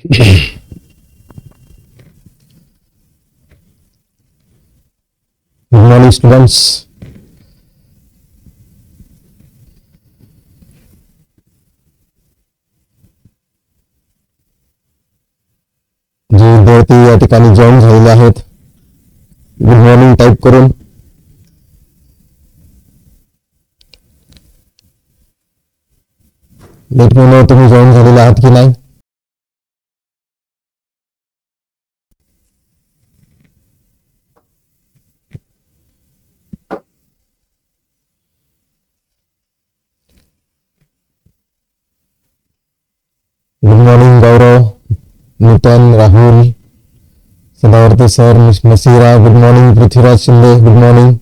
Good morning, students. जे विद्यार्थी या ठिकाणी जॉईन झालेले आहेत, गुड मॉर्निंग टाईप करून लेट मी नो तुम्ही जॉईन झालेले आहात की नाही. Good morning Gaurav, Nutan, Rahul, Sadavarte sir, Naseera, good morning. Prithviraj Shinde, good morning.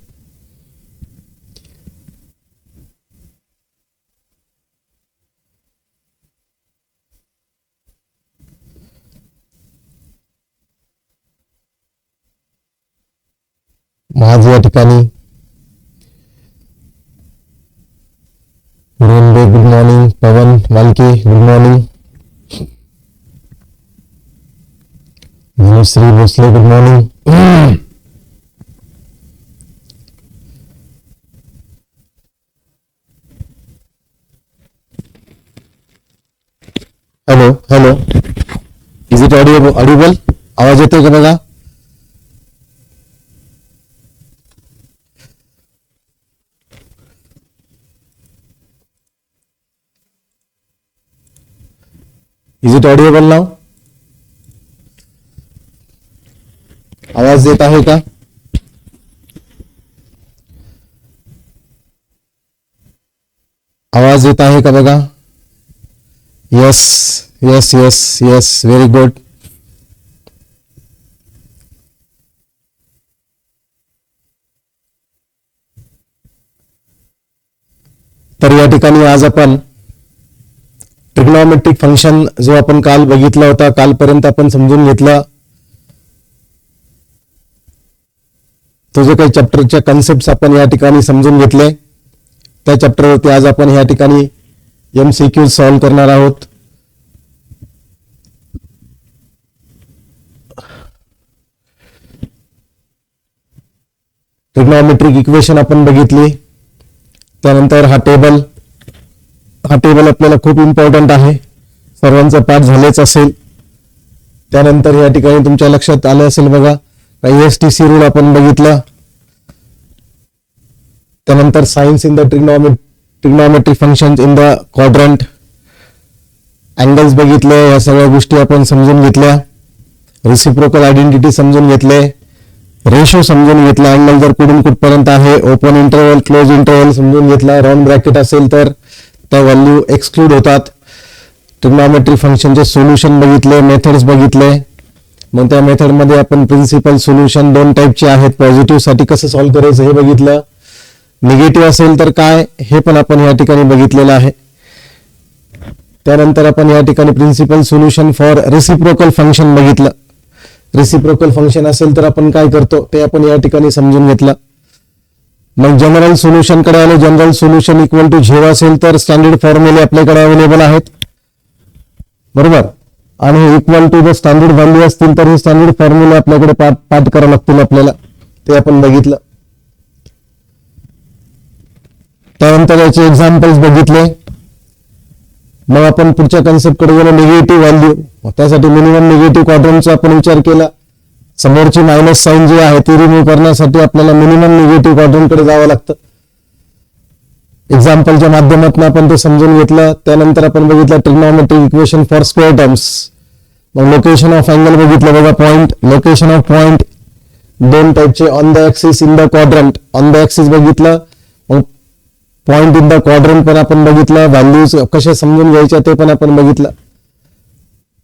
Mahaj या ठिकाणी good morning. Pawan Walke, good morning. Shri Bhosale, good morning. Hello hello, is it audible? आवाज येतोय का बघा? इज इट ऑडिबल नाव? आवाज येत आहे का? आवाज येत आहे का बघा? Yes yes yes yes, very good. तर या ठिकाणी आज आपण ट्रिग्नॉमेट्रिक फंक्शन जो आपण काल बघितला होता, कालपर्यंत आपण समजून घेतला, तो जो काही चॅप्टरच्या कन्सेप्ट आपण या ठिकाणी समजून घेतले, त्या चॅप्टरवरती आज आपण या ठिकाणी MCQ सॉल्व्ह करणार आहोत. ट्रिग्नॉमेट्रिक इक्वेशन आपण बघितली, त्यानंतर हा टेबल आपल्याला खूप इम्पॉर्टंट आहे, सर्वांचा पाठ झालेच असेल. त्यानंतर या ठिकाणी तुमच्या लक्षात आलं असेल बघा, ESTC रूल आपण बघितला. त्यानंतर science in the trigonometric functions in the quadrant, angles बघितले, या सगळ्या गोष्टी आपण समजून घेतल्या. रिसिप्रोकल आयडेंटिटी समजून घेतले, रेशो समजून घेतला, अँगल जर कुठून कुठपर्यंत आहे, ओपन इंटरवल, क्लोज इंटरवल समजून घेतला. राऊंड ब्रॅकेट असेल तर त्या व्हॅल्यू एक्सक्लूड होतात. ट्रिग्नॉमेट्रिक फंक्शनचे सोल्युशन बघितले, मेथड्स बघितले. मग त्या मेथडमध्ये आपण प्रिन्सिपल सोल्युशन दोन टाईपचे आहेत, पॉझिटिव्ह साठी कसं सॉल्व्ह करायचं हे बघितलं, निगेटिव्ह असेल तर काय हे पण आपण या ठिकाणी बघितलेलं आहे. त्यानंतर आपण या ठिकाणी principal solution for reciprocal function बघितलं. रेसिप्रोकल फंक्शन असेल तर आपण काय करतो ते आपण या ठिकाणी समजून घेतलं. मग जनरल सोल्युशन कडे आलो. जनरल सोल्युशन इक्वल टू 0 असेल तर स्टँडर्ड फॉर्म्युले आपल्याकडे अवेलेबल आहेत, बरोबर. आणि equal to the standard value असतील तर हे स्टँडर्ड फॉर्म्युले आपल्याकडे पाठ करावे लागतील आपल्याला, ते आपण बघितलं. त्यानंतर याचे एक्झाम्पल्स बघितले. मग आपण पुढच्या कन्सेप्ट कडे गेलो, निगेटिव्ह व्हॅल्यू. त्यासाठी मिनिमम निगेटिव्ह क्वाड्रंटचा आपण विचार केला. समोरची मायनस साईन जी आहे ती रिमूव्ह करण्यासाठी आपल्याला मिनिमम निगेटिव्ह क्वाड्रंट कडे जावं लागतं. एक्झाम्पलच्या माध्यमातून आपण ते समजून घेतलं. त्यानंतर आपण बघितलं trigonometric equation for square terms. मग लोकेशन ऑफ अँगल बघितलं बघा, पॉइंट, लोकेशन ऑफ पॉइंट दोन टाईपचे, on the axis, in the quadrant. On the axis बघितलं, मग पॉइंट इन द क्वाड्रंट पण आपण बघितलं. व्हॅल्यूज कशा समजून घ्यायच्या ते पण आपण बघितलं.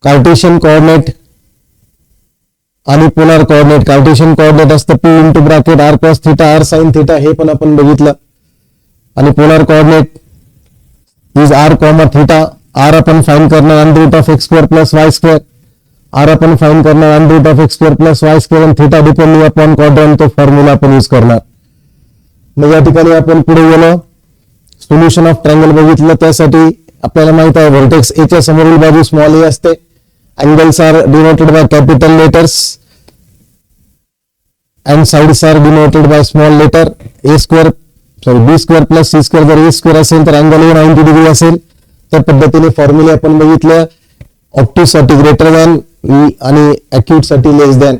कार्टेशियन कोऑर्डिनेट आणि पोलर कोऑर्डिनेट. कार्टेशियन कोऑर्डिनेट असतं P into bracket R cos θ R sin θ, हे पण आपण बघितलं. आणि polar coordinate is R, θ. R आपण फाइंड करणार under root of x² plus y². R आपण फाइंड करणार under root of x² plus y² आणि θ डिपेंडिंग अपॉन क्वाड्रंट, तो फॉर्म्युला आपण यूज करणार. मग या ठिकाणी आपण पुढे गेलो, सोल्युशन ऑफ ट्रायंगल बघितलं. त्यासाठी आपल्याला माहित आहे व्हर्टेक्स A च्या समोरील बाजू स्मॉल a असते angles are denoted by capital letters and sides are denoted by small letter. b square plus c square जर a square असेल तर अँगल 90 डिग्री असेल. त्या पद्धतीने फॉर्म्युले आपण बघितले. ऑब्ट्यूज साठी ग्रेटर दॅन आणि अक्यूट साठी लेस दॅन.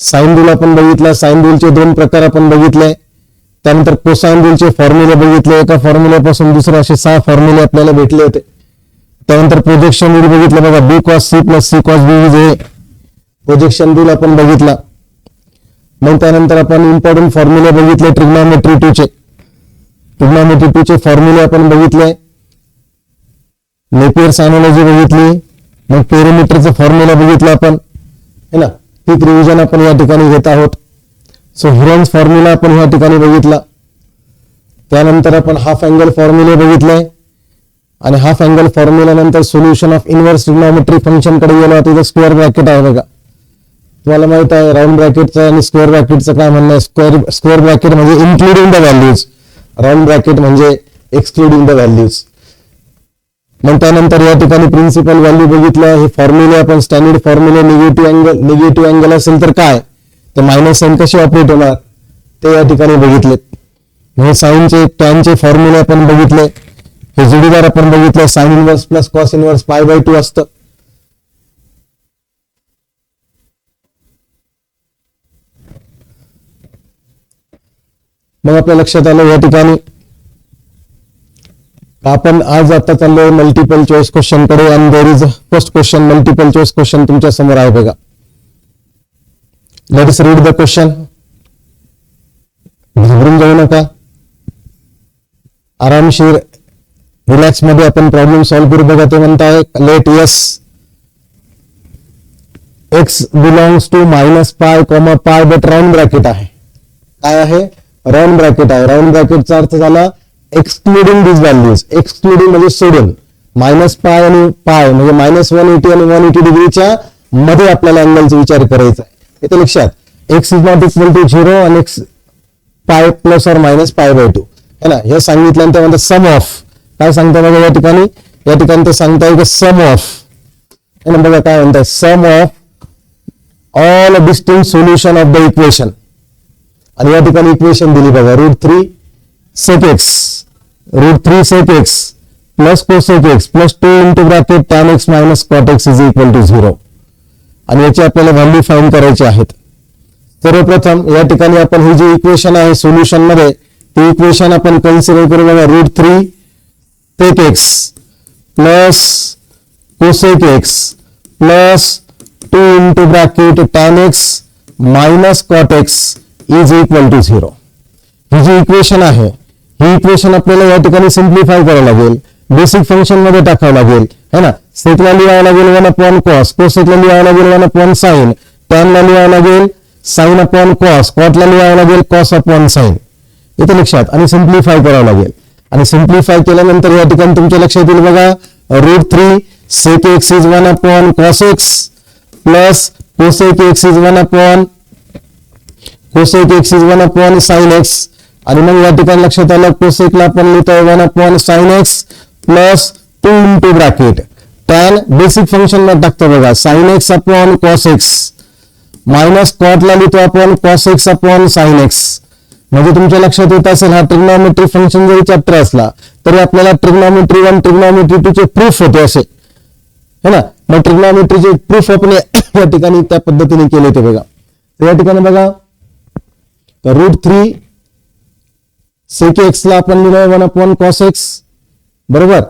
साइन रूल आपण बघितला. साइन रूलचे दोन प्रकार आपण बघितले. त्यानंतर कोसाइन रूलचे फॉर्म्युले बघितले. एका फॉर्म्युल्यापासून दुसरा असे 6 फॉर्म्युले आपल्याला भेटले होते. त्यानंतर प्रोजेक्शन रूल बघितलं बघा. B cos C plus C cos B is A. Projection rule आपण बघितला. मग त्यानंतर आपण इम्पॉर्टंट फॉर्म्युले बघितले ट्रिग्नॉमेट्री 2 चे. ट्रिग्नॉमेट्री 2 चे फॉर्म्युले आपण बघितले. नेपियर्स एनालॉजी बघितली. मग पेरिमीटरचा फॉर्म्युला बघितला आपण, है ना. पीक रिव्हिजन आपण या ठिकाणी घेत आहोत. सो ह्युरॉन्स फॉर्म्युला आपण या ठिकाणी बघितला. त्यानंतर आपण हाफ अँगल फॉर्म्युले बघितले आणि हाफ अँगल फॉर्म्युला नंतर solution of inverse trigonometry function कडे गेलो. तिथे स्क्वेअर ब्रॅकेट आहे बघा. तुम्हाला माहित आहे राऊंड ब्रॅकेटचं आणि स्क्वेअर ब्रॅकेटचं काय म्हणणं आहे. स्क्वेअर ब्रॅकेट म्हणजे including the values, round bracket म्हणजे एक्सक्लुडिंग द व्हॅल्यूज. मग त्यानंतर या ठिकाणी प्रिन्सिपल व्हॅल्यू बघितलं. हे फॉर्म्युले आपण स्टँडर्ड फॉर्म्युले निगेटिव्ह अँगल असेल तर काय, तर मायनस साइन कसे ऑपरेट होणार ते या ठिकाणी बघितले. हे साइनचे टॅनचे फॉर्म्युले आपण बघितले. हे जोडीदार आपण बघितलं. Sine inverse plus cos inverse π/2 असतं. मग आपल्या लक्षात आलं या ठिकाणी आपण आज आता चाललोय मल्टिपल चॉईस क्वेश्चन कडे. आणि there is first question, multiple choice question तुमच्या समोर आहे बघा. Let's read the question. घाबरून जाऊ नका, आरामशीर रिलॅक्स मध्ये आपण प्रॉब्लेम सॉल्व्ह करू. बघा ते म्हणताय let yes x belongs to -π, π but round bracket आहे. काय आहे, राऊंड ब्रॅकेट आहे. राऊंड ब्रॅकेटचा अर्थ झाला एक्सक्लुडिंग दिस व्हॅल्यूज. एक्सक्लुडिंग म्हणजे सोडून. -π आणि π म्हणजे -180 आणि 180 डिग्रीच्या मध्ये आपल्याला अँगलचा विचार करायचा आहे. येते लक्षात. X is not equal to 0 आणि एक्स π प्लस और मायनस π/2 है ना. हे सांगितल्यानंतर म्हणतात सम ऑफ. काय सांगता बघा या ठिकाणी ते सांगताय की सम ऑफ, है ना. बघा काय म्हणताय, sum of all distinct solution of the equation. आणि या ठिकाणी इक्वेशन दिली बघा. √3 sec x plus cosec x plus 2 into bracket tan x minus cot x is equal to 0. आणि याची आपल्याला व्हॅल्यू फाइंड करायची आहेत. सर्वप्रथम या ठिकाणी आपण ही जी इक्वेशन आहे सोल्युशन मध्ये, ती इक्वेशन आपण कन्सिडर करू बघा. √3 sec x plus cosec x plus 2 into bracket tan x minus cot x is equal to 0. ही जी इक्वेशन आहे, ही इक्वेशन आपल्याला या ठिकाणी सिम्प्लिफाय करावं लागेल. बेसिक फंक्शन मध्ये टाकावं लागेल, है ना. सेकला लिहावं लागेल 1/cos, कोसेकला लिहावं लागेल 1/sin, टॅनला लिहावं लागेल sin/cos, कॉटला लिहावं लागेल cos/sin. इथे लक्षात. आणि सिम्प्लिफाय करावं लागेल. आणि सिम्प्लिफाय केल्यानंतर या ठिकाणी तुमच्या लक्षात येईल बघा. √3 sec x is 1/cos x plus cosec x is 1/sin x. आणि मग या ठिकाणी लक्षात आलं कोसेकला आपण लिहितोय 1/sin x plus 2 into bracket tan basic function ला टाकतो बघा sin x/cos x मायनस कॉटला लिहितो आपण cos x/sin x. म्हणजे तुमच्या लक्षात येत असेल हा ट्रिग्नॉमेट्री फंक्शन जरी चॅप्टर असला तरी आपल्याला ट्रिग्नॉमेट्री 1 ट्रिग्नॉमेट्री 2 चे प्रूफ होते असे, है ना. मग ट्रिग्नॉमेट्रीचे प्रूफ आपण या ठिकाणी त्या पद्धतीने केले होते बघा. या ठिकाणी बघा √3 sec x ला आपण लिहिलं 1/cos x बरोबर.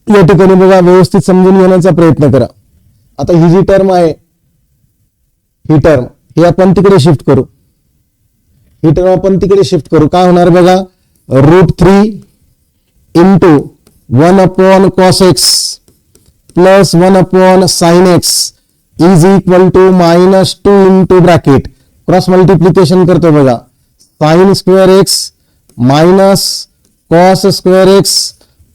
या ठिकाणी बघा व्यवस्थित समजून घेण्याचा प्रयत्न करा. आता ही जी टर्म आहे, ही टर्म हे आपण तिकडे शिफ्ट करू. ही टर्म आपण तिकडे शिफ्ट करू. काय होणार बघा, √3 into 1/cos x plus 1/sin x is equal to -2 into bracket cross multiplication करतो बघा sin square x minus cos square x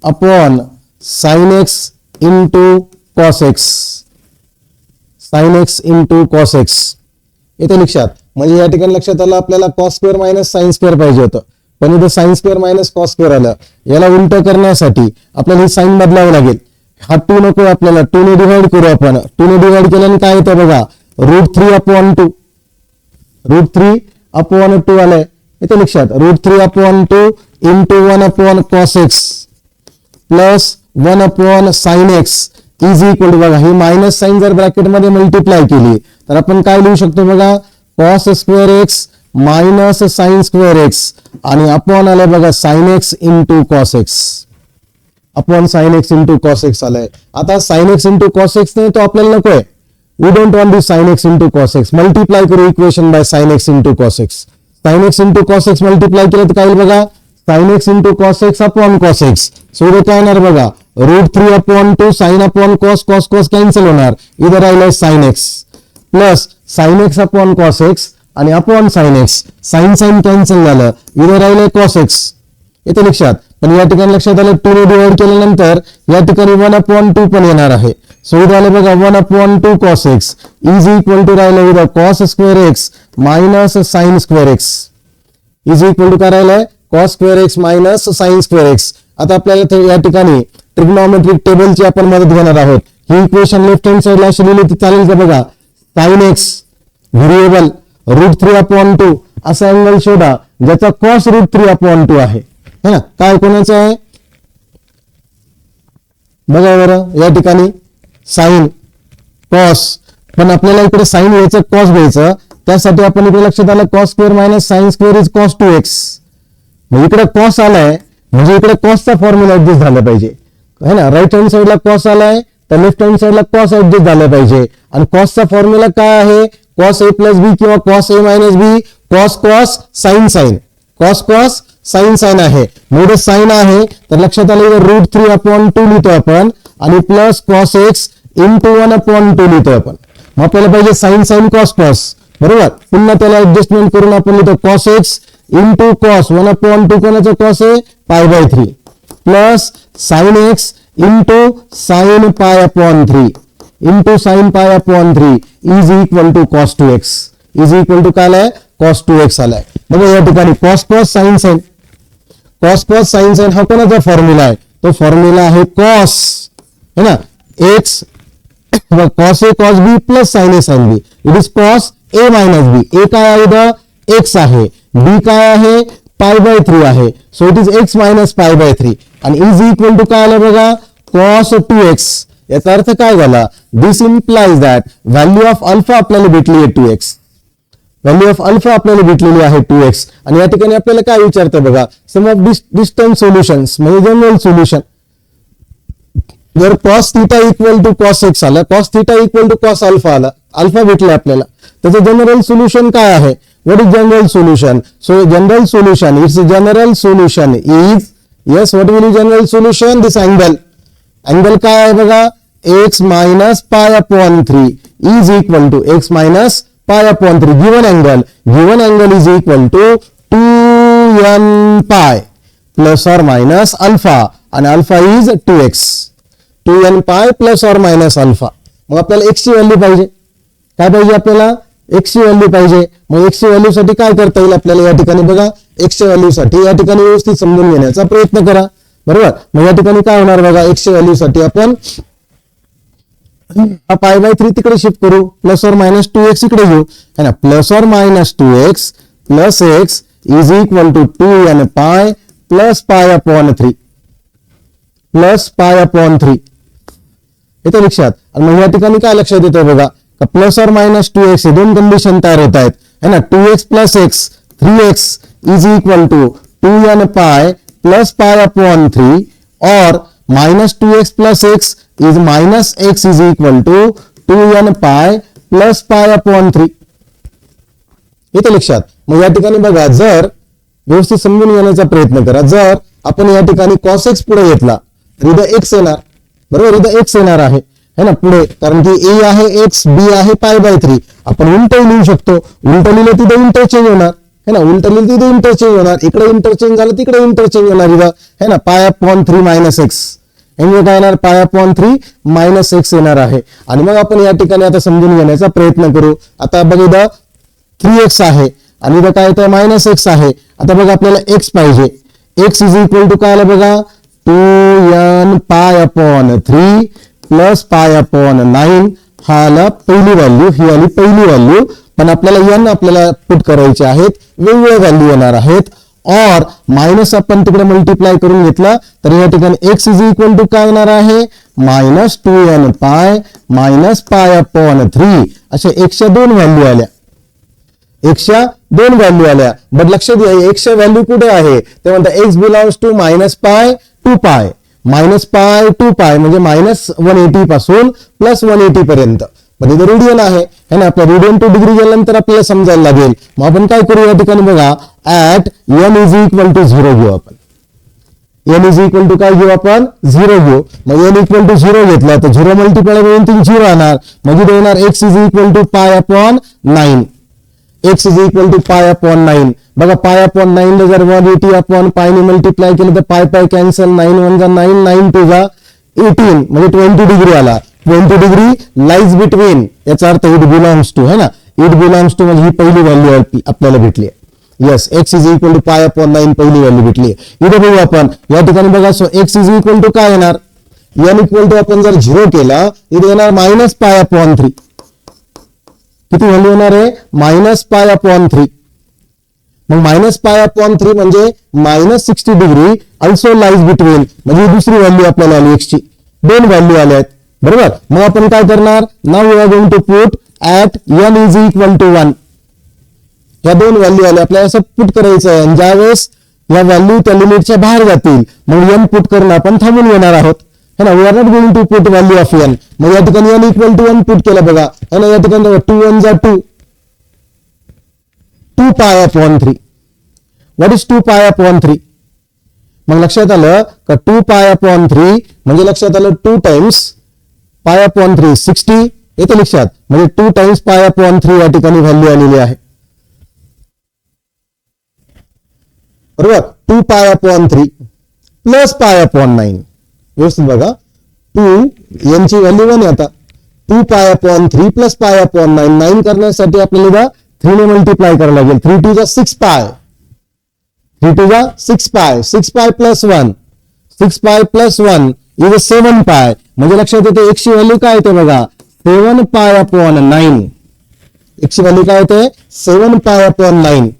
upon sin x into cos x, sin x into cos x. इथे लक्षात. म्हणजे या ठिकाणी लक्षात आलं आपल्याला cos square minus sin square पाहिजे होतं, पण इथे sin square minus cos square आलं. याला उलट करण्यासाठी आपल्याला ही साइन बदलावं लागेल. हा 2 नको आपल्याला, 2 ने डिवाइड करू आपण. 2 ने डिवाइड केल्याने काय येतं बघा, √3/2. √3/2 आलंय, इथे लक्षात. √3/2 into 1/cos x plus 1/sin x is equal to, बघा ही मायनस साईन जर ब्रॅकेटमध्ये मल्टिप्लाय केली तर आपण काय लिहू शकतो बघा, cos square x minus sine square x आणि अपॉन आलाय बघा sin x into cos x. Upon sin x into cos x आलाय. आता sin x into cos x नाही तो आपल्याला नकोय. We don't want this sin x into cos x. Multiply करू equation by sin x into cos x. sin x into cos x multiply केलं तर काय होईल बघा, sin x into cos x upon cos x. So इथे काय येणार बघा, √3/2 sin upon cos, cos cos cancel होणार, इथे राहिलं sin x plus sin x upon cos x आणि upon sin x. sin sin cancel झालं, इथे राहिलं cos x. इथे लक्षात. पण या ठिकाणी लक्षात आलं 2 ने डिवाइड केल्यानंतर या ठिकाणी 1/2 पण येणार आहे. सो इथे आलं बघा 1/2 cos x is equal to राहिलं इथं cos square x minus sine square x is equal to काय राहिलंय, cos square x minus sine square x. आता आपल्याला या ठिकाणी ट्रिग्नोमेट्रिक टेबलची आपण मदत घेणार आहोत. ही इक्वेशन लेफ्ट हँड साइडला अशी लिहिली ती चालेल का बघा, sin x व्हेरिएबल √3/2 असा अँगल शोधा ज्याचा cos √3/2 आहे, है ना. काय कोणाचं आहे बघा बरं, या ठिकाणी साइन cos, पण आपल्याला इकडे साइन घ्यायचं cos घ्यायचं, त्यासाठी आपण इकडे लक्षात आलं cos square minus sine square is cos 2x. म्हणजे इकडे cos आलाय म्हणजे इकडे cos चा फॉर्म्युला ऍडजस्ट झाला पाहिजे, है ना. राईट हँड साइडला cos आलाय तर लेफ्ट हँड साइडला cos ऍडजस्ट झाला पाहिजे. आणि cos चा फॉर्म्युला काय आहे, cos a प्लस बी किंवा cos a minus B, cos cos sin sin, cos cos sin sin आहे. मोठे साइन आहे तर लक्षात आलं √3/2 लिहितो आपण आणि प्लस cos x इंटू 1/2 लिहितो आपण. मग आपल्याला पाहिजे sin sin cos cos, बरोबर. पुन्हा त्याला ऍडजस्टमेंट करून आपण लिहितो cos x इंटू cos 1/2 कोणाचं cos आहे π/3 plus sin x into sin π/3 into sin π/3 is equal to cos 2x is equal to काय आलाय, cos 2x आलाय. बघा या ठिकाणी cos cos sin sin, cos cos sin sin हा कोणाचा फॉर्म्युला आहे, तो फॉर्म्युला आहे cos, है ना, x cos a cos b plus sin a sin b. It is cos a minus b. a काय आहे, x आहे, b काय आहे π/3 आहे. So it is x minus π/3 आणि इज इक्वल टू काय आलं बघा, cos 2x. याचा अर्थ काय झाला, this implies that value of alpha आपल्याला भेटली आहे 2x. व्हॅल्यू ऑफ अल्फा आपल्याला भेटलेली आहे 2x. आणि या ठिकाणी आपल्याला काय विचारतं बघा, सम ऑफ डिस्टन्स सोल्युशन्स म्हणजे जनरल सोल्युशन. जर cos theta equal to cos x आला, cos theta equal to cos alpha आला, अल्फा भेटले आपल्याला, त्याचं जनरल सोल्युशन काय आहे, what is general solution. So general solution, it's general solution is, yes what will general solution, this angle. Angle काय आहे बघा, x minus π/3 is equal to x minus π/3. Given angle is equal to 2n π plus और minus alpha आणि alpha is 2x. 2n π plus और minus alpha. मग आपल्याला x ची value पाहिजे, काय पाहिजे आपल्याला, x ची व्हॅल्यू पाहिजे. मग x ची व्हॅल्यू साठी काय करता येईल आपल्याला, या ठिकाणी बघा x च्या व्हॅल्यू साठी या ठिकाणी व्यवस्थित समजून घेण्याचा प्रयत्न करा, बरोबर. मग या ठिकाणी काय होणार बघा, x च्या व्हॅल्यू साठी आपण π/3 तिकडे शिफ्ट करू, प्लस और मायनस 2x इकडे घेऊ, है ना. प्लस और minus 2x plus x is equal to 2n π plus π/3 plus π/3. इथे लक्षात. आणि मग या ठिकाणी काय लक्षात येतं बघा, प्लस और मायनस 2x हे दोन कंडिशन तयार होत आहेत, है ना. 2x plus x 3x is equal to 2n π plus π/3 और minus 2x plus x is minus x is equal to 2n π plus π/3. इथे लक्षात. मग या ठिकाणी बघा, जर व्यवस्थित समजून घेण्याचा प्रयत्न करा, जर आपण या ठिकाणी cos x पुढे घेतला तर इथं x येणार, बरोबर. इथं x येणार आहे, है ना, पुढे, कारण की a आहे x, b आहे π/3. आपण उलट लिहू शकतो, उलट लिहिलं तिथे इंटरचेंज होणार, है ना. उलट लिहिलं तिथे इंटरचेंज होणार, इकडे इंटरचेंज झालं तिकडे इंटरचेंज होणार इथं, है ना. π/3 मायनस x म्हणजे काय येणार, π/3 मायनस x येणार आहे. आणि मग आपण या ठिकाणी आता समजून घेण्याचा प्रयत्न करू. आता बघा इथं 3x आहे आणि इथं काय येतं मायनस x आहे. आता बघा आपल्याला x पाहिजे, x इज इक्वल टू काय आलं बघा, 2n पाय अपॉन 3 प्लस पाय अपॉन 9 हा आला पहिली व्हॅल्यू, ही आली पहिली व्हॅल्यू. पण आपल्याला n आपल्याला पुट करायचे आहेत, वेगवेगळ्या व्हॅल्यू येणार आहेत. और मायनस आपण तिकडे मल्टिप्लाय करून घेतला तर या ठिकाणी x इज इक्वल टू काय येणार आहे, मायनस 2n पाय मायनस पाय अपॉन 3. अशा एकशा दोन व्हॅल्यू आल्या, एकशा दोन व्हॅल्यू आल्या. बट लक्षात घ्या एकशा व्हॅल्यू कुठे आहे ते म्हणतात x belongs to minus pi to pi, minus pi to pi म्हणजे मायनस 180 पासून प्लस 180 पर्यंत. पण इथे रेडियन आहे ना, आपल्या रेडियन टू डिग्री गेल्यानंतर आपल्याला समजायला लागेल. मग आपण काय करू या ठिकाणी बघा, at n is equal to 0 घेऊ आपण. n इज इक्वल टू काय घेऊ आपण, 0 घेऊ. मग n इक्वल टू 0 घेतला तर 0 मल्टिप्लाय करून 0 येणार. म्हणजे येणार x is equal to pi upon 9, x is equal to pi upon 9. बघा पाय अपॉन 9 ला जर 180 अपॉन पायने मल्टिप्लाय केलं तर पाय पाय कॅन्सल, 9 1 जा 9, 9 2 जा 18 म्हणजे 20 डिग्री आला. 20 डिग्री लाईज बिटवीन, याचा अर्थ इट बिलॉंग्स टू है ना, इट बिलॉंग्स टू म्हणजे ही पहिली व्हॅल्यू आपल्याला भेटली आहे. Yes, x is equal to pi upon 9 पहिली व्हॅल्यू भेटली. इथे बघू आपण या ठिकाणी बघा, so x is equal to काय येणार, n इक्वल टू आपण जर 0 केला इथे येणार मायनस पाय अपॉन 3. किती व्हॅल्यू येणार आहे, मायनस पाय अपॉन 3. मग मायनस पाय अपॉन 3 म्हणजे minus 60 degree also lies between, म्हणजे दुसरी व्हॅल्यू आपल्याला आली, x ची दोन व्हॅल्यू आल्या आहेत. बरोबर, मग आपण काय करणार, now we are going to put at n is equal to 1. या दोन व्हॅल्यू आल्या, आपल्याला असं पुट करायचं आहे. आणि ज्यावेळेस या व्हॅल्यू त्या लिमिटच्या बाहेर जातील मग n पुट करून आपण थांबून येणार आहोत है ना. We are not going to put value of n. मग या ठिकाणी n इक्वल टू 1 पुट केलं बघा है ना. या ठिकाणी 2 1 जा 2, 2 पाय अपॉन 3. व्हॉट इज 2 पाय अपॉन 3. मग लक्षात आलं का 2 पाय अपॉन 3 म्हणजे लक्षात आलं 2 टाइम्स पाय अपॉन 3 60 येते लक्षात, म्हणजे 2 टाइम्स पाय अपॉन 3 या ठिकाणी व्हॅल्यू आलेली आहे. बरोबर, 2 पाय अपॉन 3 प्लस पाय अपॉन 9. व्यवस्थित बघा, 2 यांची व्हॅल्यू 1 आता 2 पाय अपॉन 3 प्लस पाय अपॉन 9. 9 करण्यासाठी आपल्याला 3 ने मल्टिप्लाय करावं लागेल. 3 2 जा 6 पाय, 3 2 जा 6 पाय, 6 पाय प्लस 1, 6 पाय प्लस 1 इज 7 पाय. म्हणजे लक्षात येते x ची व्हॅल्यू काय येते बघा, 7 पाय अपॉन 9. x ची व्हॅल्यू काय येते, 7 पाय अपॉन 9.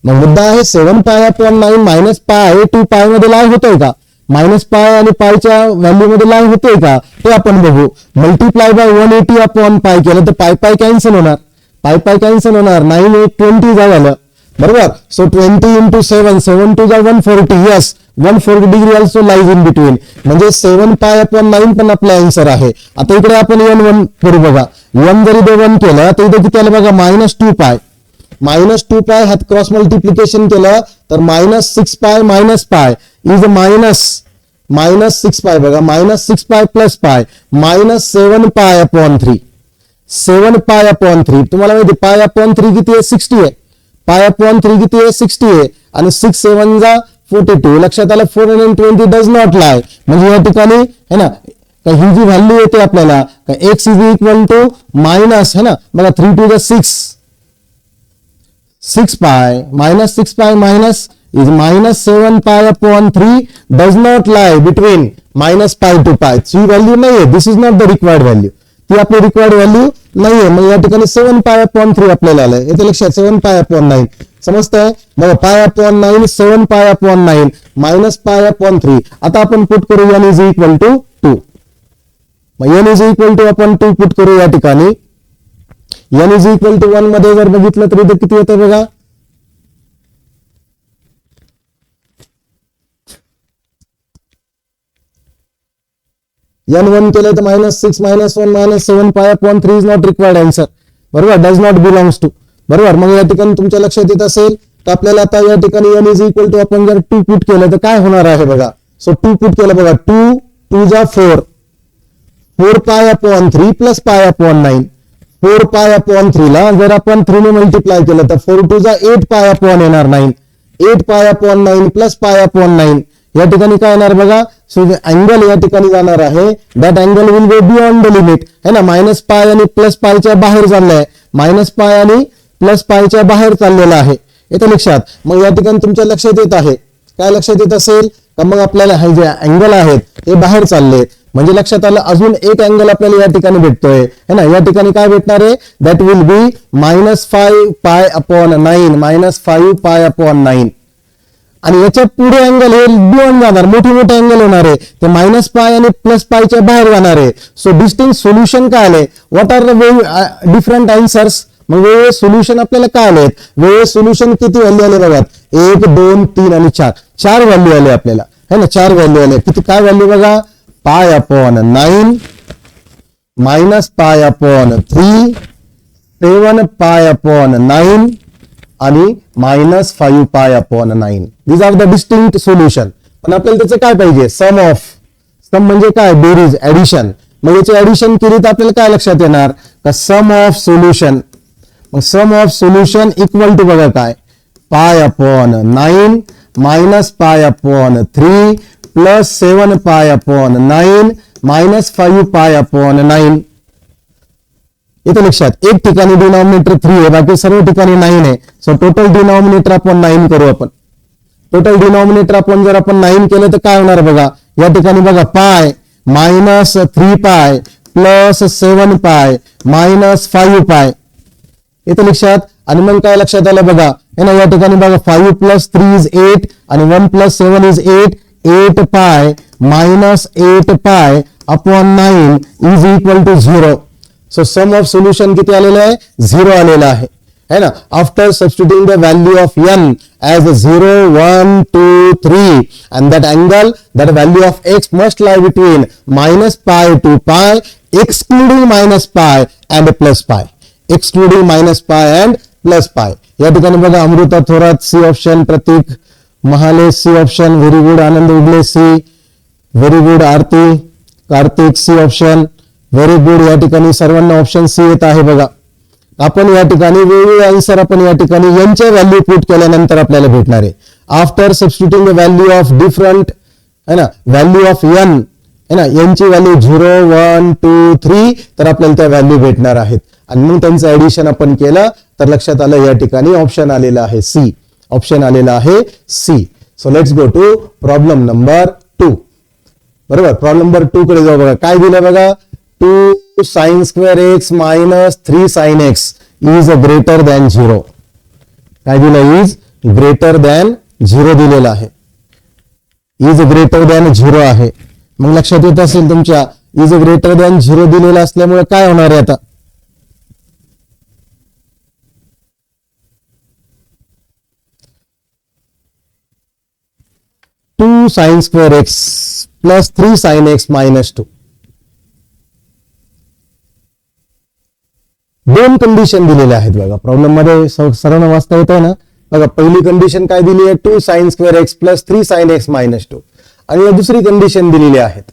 मग मुद्दा आहे 7 पाय अपॉन 9 मायनस पाय 2 पाय मध्ये लाईव्ह होतोय का, मायनस पाय आणि पायच्या व्हॅल्यू मध्ये लाईव्ह होतोय का ते आपण बघू. मल्टिप्लाय बाय 180 अपॉन पाय केलं तर पाय पाय कॅन्सल होणार, पाय पाय कॅन्सल होणार, 9 8 20 झालं. बरोबर, सो 20 इंटू 7, 7 2 जा 140. Yes, 140 degree also lies in between, म्हणजे 7 पाय अपॉन 9 पण आपला आन्सर आहे. आता इकडे आपण n1 करू बघा, 1 जरी 1 केलं तर इथे किती आलं बघा, मायनस 2 पाय. मायनस 2 पाय हात क्रॉस मल्टिप्लिकेशन केलं तर मायनस 6 पाय मायनस पाय इज मायनस 6 पाय. बघा मायनस 6 पाय plus pi minus 7 pi upon 3. 7 pi upon 3 तुम्हाला माहिती पाय अपॉन 3 किती आहे, 60 आहे. पाय अपॉन 3 किती आहे, 60 आहे. आणि 6 7 जा 42. लक्षात आलं, 420 डज नॉट लाय. म्हणजे या ठिकाणी है ना ही जी व्हॅल्यू येते आपल्याला x is equal to minus है ना, बघा 3 2 जा 6 pi minus 6 pi minus is minus 7 pi upon 3 does not lie between minus pi to pi. ही व्हॅल्यू नाही आहे, this is not the required value, ती आपली रिक्वायर्ड व्हॅल्यू नाहीये. मग या ठिकाणी 7 पाय अपॉन 3 आपल्याला आलंय, येते लक्षात 7 पाय अपॉन 9. समजतंय, बघा पाय upon 9 7 pi upon 9 minus pi upon 3. आता आपण पुट करू n इज इक्वल टू 2. मग n इज इक्वल टू आपण 2 पुट करू या ठिकाणी. n इज इक्वल टू 1 मध्ये जर बघितलं तर इथे किती येतं बघा, n1 केलं तर minus 6 minus 1 minus 7 pi upon 3 is not required answer. बरोबर, डज नॉट बिलॉंग्स टू. बरोबर, मग या ठिकाणी तुमच्या लक्षात येत असेल तर आपल्याला आता या ठिकाणी n इज इक्वल टू आपण जर 2 पुट केलं तर काय होणार आहे बघा. सो 2 पुट केलं बघा, 2 2 जा 4, 4 पाय अपॉन 3 प्लस पाय अपॉन 9. 4 पाय अपॉन 3 ला जर आपण 3 ने मल्टिप्लाय केलं तर 4 2 जा 8 पाय अपॉन येणार 9. 8 पाय अपॉन 9 प्लस पाय अपॉन 9. या ठिकाणी काय येणार बघा, सो अँगल या ठिकाणी जाणार आहे, that angle will go beyond the limit है ना. मायनस पाय आणि प्लस पायच्या बाहेर चाललंय, मायनस पाय आणि प्लस पायच्या बाहेर चाललेला आहे, येतं लक्षात. मग या ठिकाणी तुमच्या लक्षात येत आहे, काय लक्षात येत असेल का मग आपल्याला हे जे अँगल आहेत हे बाहेर चाललेत. म्हणजे लक्षात आलं अजून एक अँगल आपल्याला या ठिकाणी भेटतोय है ना. या ठिकाणी काय भेटणार आहे, that will B -5 pi upon 9, -5 pi upon 9. आणि याच्या पुढे अँगल हे बियॉन्ड जाणार, मोठे मोठे अँगल होणार आहे, ते -पाय आणि +पायच्या बाहेर जाणार आहे. सो डिस्टिंक्ट सोल्युशन काय आले, what are the different answers. मग वेगवेगळे सोल्युशन आपल्याला काय आले, वेगवेगळे सोल्युशन किती व्हॅल्यू आले बघा, 1 2 3 आणि 4, 4 व्हॅल्यू आले आपल्याला है ना. 4 व्हॅल्यू आले. किती काय व्हॅल्यू बघा, पाय अपॉन 9, -पाय अपॉन 3, 7 पाय अपॉन 9 आणि -5 pi upon 9. These are the distinct solution. पण आपल्याला त्याचं काय पाहिजे, सम ऑफ. सम म्हणजे काय, बेरीज, ऍडिशन. मग याची ऍडिशन केली तर आपल्याला काय लक्षात येणार, का सम ऑफ सोल्युशन. मग sum of solution equal to बघा काय, पाय अपॉन 9 -पाय upon 3 +7 pi upon 9 -5 pi upon 9. इथे लक्षात एक ठिकाणी डिनॉमिनेटर 3 आहे, बाकी सर्व ठिकाणी 9 आहे. सो टोटल डिनॉमिनेटर आपण 9 करू. आपण टोटल डिनॉमिनेटर आपण जर आपण 9 केलं तर काय होणार बघा, या ठिकाणी बघा पाय -3 पाय +7 पाय -5 पाय. इथे लक्षात. आणि मग काय लक्षात आलं बघा है ना, या ठिकाणी बघा 5 + 3 इज 8 आणि 1 + 7 is 8, 8 pi -8 pi upon 9 is equal to 0. So sum of solution किती आलेलं आहे, 0 आलेला आहे ना. After substituting the value of n as 0 1 2 3 and that angle, that value of x must lie between -pi to pi excluding -pi and +pi, excluding -pi and +pi. या ठिकाणी बघा Amruta Thorat C option, Pratik Mahale C option, very good. Anand Ugale C, very good. Aarti Kartik C option, very good. या ठिकाणी सर्वांना option C येत आहे बघा. आपण या ठिकाणी वेगवेगळे आन्सर आपण या ठिकाणी यांच्या व्हॅल्यू पुट केल्यानंतर आपल्याला भेटणार आहे. After substituting the value of different है ना, व्हॅल्यू ऑफ n है ना, यांची व्हॅल्यू 0 1 2 3 तर आपल्याला त्या व्हॅल्यू भेटणार आहेत. आणि मग त्यांचं ऍडिशन आपण केलं तर लक्षात आलं या ठिकाणी ऑप्शन आलेला आहे सी. ऑप्शन आलेला आहे C. So let's go to problem number 2. बरोबर, प्रॉब्लेम नंबर 2 कडे जाऊ. बघा काय दिलं बघा, 2 sin² x -3 sin x is greater than 0. काय दिलं, इज ग्रेटर दॅन 0 दिलेलं आहे. इज ग्रेटर दॅन 0 आहे. मग लक्षात येत असेल तुमच्या, इज ग्रेटर दॅन 0 दिलेलं असल्यामुळे काय होणार आहे आता, 2 sin² x +3 sin x -2. दोन कंडिशन दिलेल्या आहेत बघा प्रॉब्लेम मध्ये, सर्वांना वाचता येत आहे ना. बघा पहिली कंडिशन काय दिली आहे, 2 sin² x +3 sin x -2. आणि दुसरी कंडिशन दिलेली आहेत.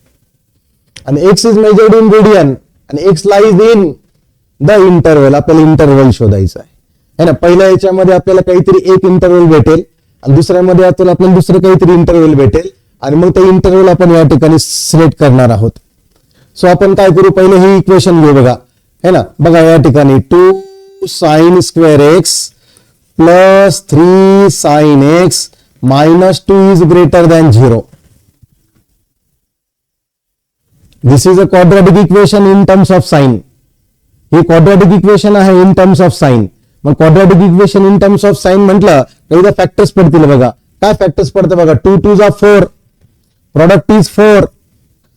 आणि x is measured in radian आणि x lies in the interval. आपल्याला इंटरवल शोधायचा आहे ना. पहिल्या याच्यामध्ये आपल्याला काहीतरी एक इंटरवल भेटेल आणि दुसऱ्यामध्ये आपल्याला दुसरं काहीतरी इंटरवल भेटेल आणि मग ते इंटरवल आपण या ठिकाणी सिलेक्ट करणार आहोत. सो आपण काय करू, पहिले ही इक्वेशन घेऊ बघा है ना. बघा या ठिकाणी 2 sin² x +3 sin x -2 is greater than 0. This is a quadratic equation in terms of sign. हे quadratic equation आहे in terms of sign. मग quadratic equation in terms of sign म्हटलं काही फॅक्टर्स पडतील बघा. काय फॅक्टर्स पडतं बघा, 2 2 जा 4, प्रोडक्ट इज 4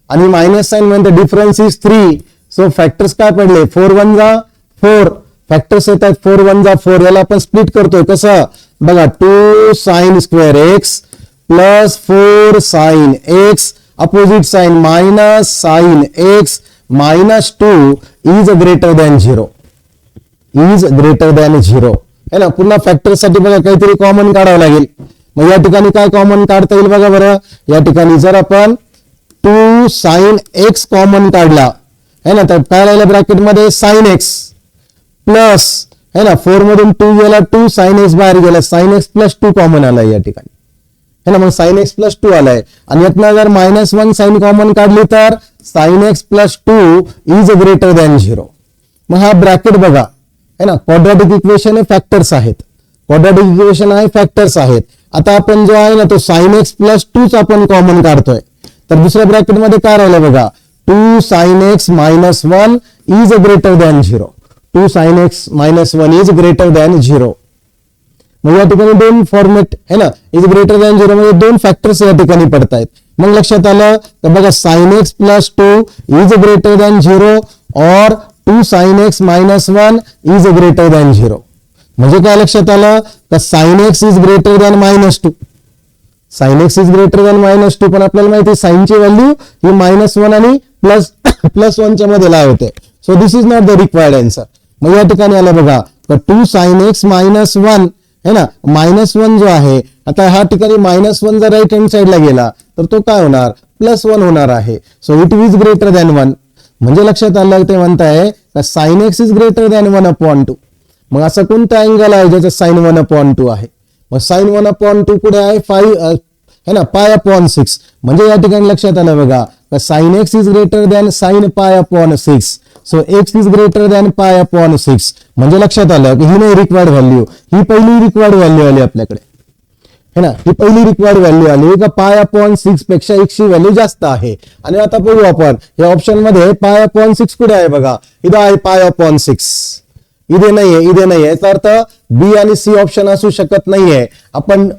आणि मायनस साइन म्हणजे डिफरन्स इज 3. सो फॅक्टर्स काय पडले, 4 1 जा 4, फॅक्टर्स येतात 4 1 जा 4. याला आपण स्प्लिट करतोय कसं बघा, 2 sin² x +4 sin x opposite sign -sin x -2 is greater than 0. Is greater than 0 है ना. पुन्हा फॅक्टर साठी बघा काहीतरी कॉमन काढावं लागेल. मग या ठिकाणी काय कॉमन काढता येईल बघा बरं. या ठिकाणी जर आपण 2 sin x कॉमन काढला है ना, तर काय राहिलं ब्रॅकेटमध्ये sin x प्लस है ना, 4 मधून 2 गेला, 2 sin x बाहेर गेला, sin x +2 कॉमन आलाय या ठिकाणी है ना. मग sin x +2 आलाय आणि यातनं जर -1 sin कॉमन काढली तर sin x +2 is greater than 0. मग हा ब्रॅकेट बघा है ना, क्वाड्रॅटिक इक्वेशन हे फॅक्टर्स आहेत. क्वाड्रॅटिक इक्वेशन आहे फॅक्टर्स आहेत आता आपण जो आहे ना तो साइन एक्स प्लस 2 आपण कॉमन काढतोय, तर दुसऱ्या ब्रॅकेटमध्ये काय राहिलं बघा, 2 sin x minus 1 is greater than 0. 2 sin x minus 1 is greater than 0. मग या ठिकाणी दोन फॉर्मेट है ना, इज ग्रेटर दॅन 0 म्हणजे दोन फॅक्टर्स या ठिकाणी पडतायत. मग लक्षात आलं तर बघा sin x plus 2 is greater than 0 or 2 sin x minus 1 is greater than 0. म्हणजे काय लक्षात आलं तर sin x is greater than -2. sin x is greater than -2, पण आपल्याला माहिती आहे साइन ची व्हॅल्यू ही -1 आणि +1 च्या मध्ये लाव होते. So this is not the required answer. मग या ठिकाणी आलं बघा तर 2 sin x minus 1 है ना, -1 जो आहे, आता ह्या ठिकाणी -1 जर राईट हँड साइडला गेला तर तो काय होणार, +1 होणार आहे. So it is greater than 1. म्हणजे लक्षात आलं ते म्हणताय sin x is greater than 1/2. मग असं कोणता अँगल आहे ज्याचा sin 1/2 आहे? मग sin 1/2 कुठे आहे, 5 है ना, π/6. म्हणजे या ठिकाणी लक्षात आलं बघा sin x is greater than sin π/6. So x is greater than π/6. म्हणजे लक्षात आलं की ही नाही रिक्वायर्ड व्हॅल्यू, ही पहिली रिक्वायर्ड व्हॅल्यू आली आपल्याकडे है ना, ही पहिली रिक्वायर्ड व्हॅल्यू आली का π/6 पेक्षा x ची व्हॅल्यू जास्त आहे. आणि आता बघू आपण या ऑप्शन मध्ये π/6 कुठे आहे बघा, इथं आहे π/6. इथे नाहीये, याचा अर्थ बी आणि सी ऑप्शन असू शकत नाहीये. आपण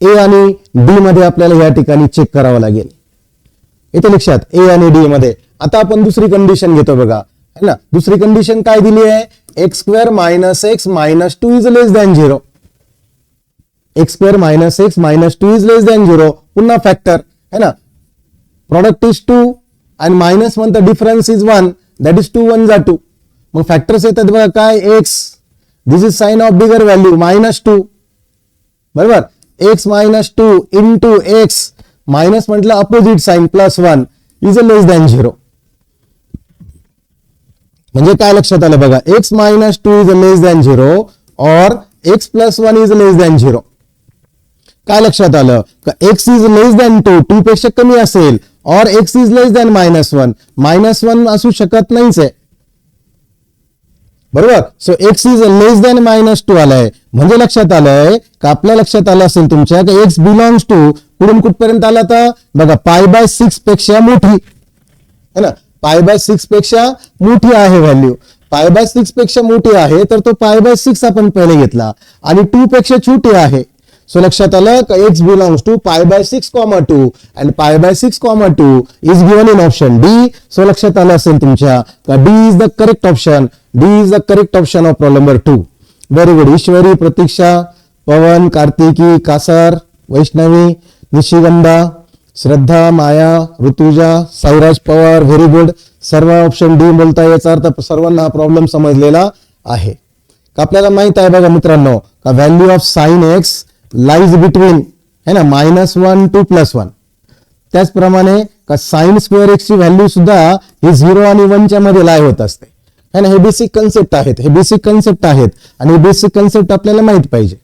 ए आणि डी मध्ये आपल्याला या ठिकाणी चेक करावं लागेल. इथे लक्षात ए आणि डी मध्ये. आता आपण दुसरी कंडिशन घेतो बघा है ना, दुसरी कंडिशन काय दिली आहे, x² - x - 2 is less than 0. x² - x - 2 is less than 0. पुन्हा फॅक्टर है ना, प्रोडक्ट इज 2 आणि -1 तर डिफरन्स इज 1, दॅट इज 2 1 2. मग फॅक्टर्स येतात बघा काय, x this is sign of bigger value -2 बरोबर, x - 2 इंटू x मायनस म्हटलं opposite sign +1 is less than 0. म्हणजे काय लक्षात आलं बघा, x - 2 इज लेस दॅन 0 और x + 1 इज लेस दॅन 0. काय लक्षात आलं का x इज लेस दॅन 2, 2 पेक्षा कमी असेल, और x इज लेस दॅन -1, -1 असू शकत नाहीच आहे बरोबर. So x is less than -2 आलाय. म्हणजे लक्षात आलंय का आपल्या लक्षात आलं असेल तुमच्या की x बिलॉंग्स टू कुठून कुठपर्यंत आला तर बघा π/6 पेक्षा मोठी है ना, π/6 पेक्षा मोठी आहे व्हॅल्यू, π/6 पेक्षा मोठी आहे तर तो π/6 आपण पहिले घेतला आणि 2 पेक्षा छोटी आहे. सो लक्षात आलं का x belongs to π/6, 2 and π/6, 2 is given in option D. So लक्षात आलं असेल तुमच्या का D is the correct option. D is the correct option of problem number 2. Very good. Ishwari, Pratiksha, Pawan, Kartiki, Kasar, Vaishnavi, Nishigandha, Shraddha, Maya, Rutuja, Sairaj Pawar, very good. सर्व ऑप्शन डी बोलताय, याचा अर्थ सर्वांना हा प्रॉब्लेम समजलेला आहे. आपल्याला माहित आहे बघा मित्रांनो का value of sine x lies between है ना -1 to +1. त्याचप्रमाणे का साइन स्क्वेअर एक्स ची व्हॅल्यू सुद्धा ही 0 आणि 1 च्या मध्ये लाई होत असते है ना. हे बेसिक कन्सेप्ट आहेत, आणि हे बेसिक कन्सेप्ट आपल्याला माहित पाहिजे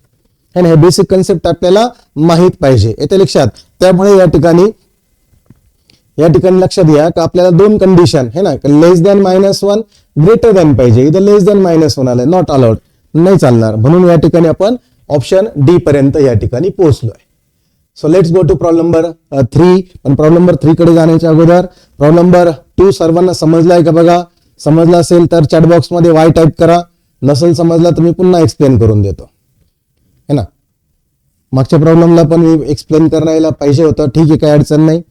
है ना, हे बेसिक कन्सेप्ट आपल्याला माहित पाहिजे येते लक्षात. त्यामुळे या ठिकाणी लक्षात घ्या का आपल्याला दोन कंडिशन है ना, लेस दॅन -1 ग्रेटर दॅन पाहिजे. इथं लेस दॅन -1 आलंय, नॉट अलाउड, नाही चालणार. म्हणून या ठिकाणी आपण ऑप्शन डी पर्यंत या ठिकाणी पोहोचलोय. So let's go to problem number 3. पण प्रॉब्लेम नंबर 3 कडे जाण्याच्या अगोदर प्रॉब्लेम नंबर 2 सर्वांना समजलाय का बघा. समजला असेल तर चॅट बॉक्स मध्ये वाय टाईप करा, नसेल समजला तर मी पुन्हा एक्सप्लेन करून देतो है ना. मागच्या प्रॉब्लेमला पण मी एक्सप्लेन करायला पाहिजे होतं, ठीक आहे, काही अडचण नाही.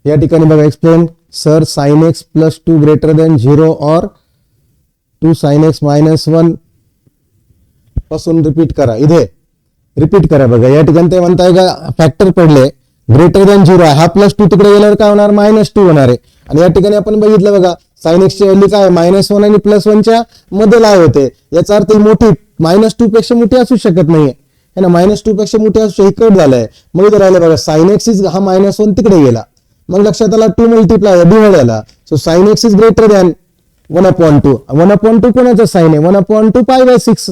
या ठिकाणी बघा explain sir sin x + 2 greater than 0 और 2 sin x - 1 पासून रिपीट करा. इथे रिपीट करा बघा. या ठिकाणी ते म्हणताय का फॅक्टर पडले ग्रेटर दॅन 0 आहे, हा +2 तिकडे गेल्यावर काय होणार, -2 होणार आहे. आणि या ठिकाणी आपण बघितलं बघा sin x ची व्हॅल्यू काय -1 आणि +1 च्या मध्ये लाव होते. याचा अर्थ मोठी -2 पेक्षा मोठी असू शकत नाहीये है ना, -2 पेक्षा मोठी असू कट झालंय. मग इथे राहिले बघा sin x इज हा -1 तिकडे गेला, मग लक्षात आला 2 मल्टिप्लाय डिवाइड आला. So sin x is greater than 1/2. 1/2 कोणाचा साइन आहे, 1/2 π/6,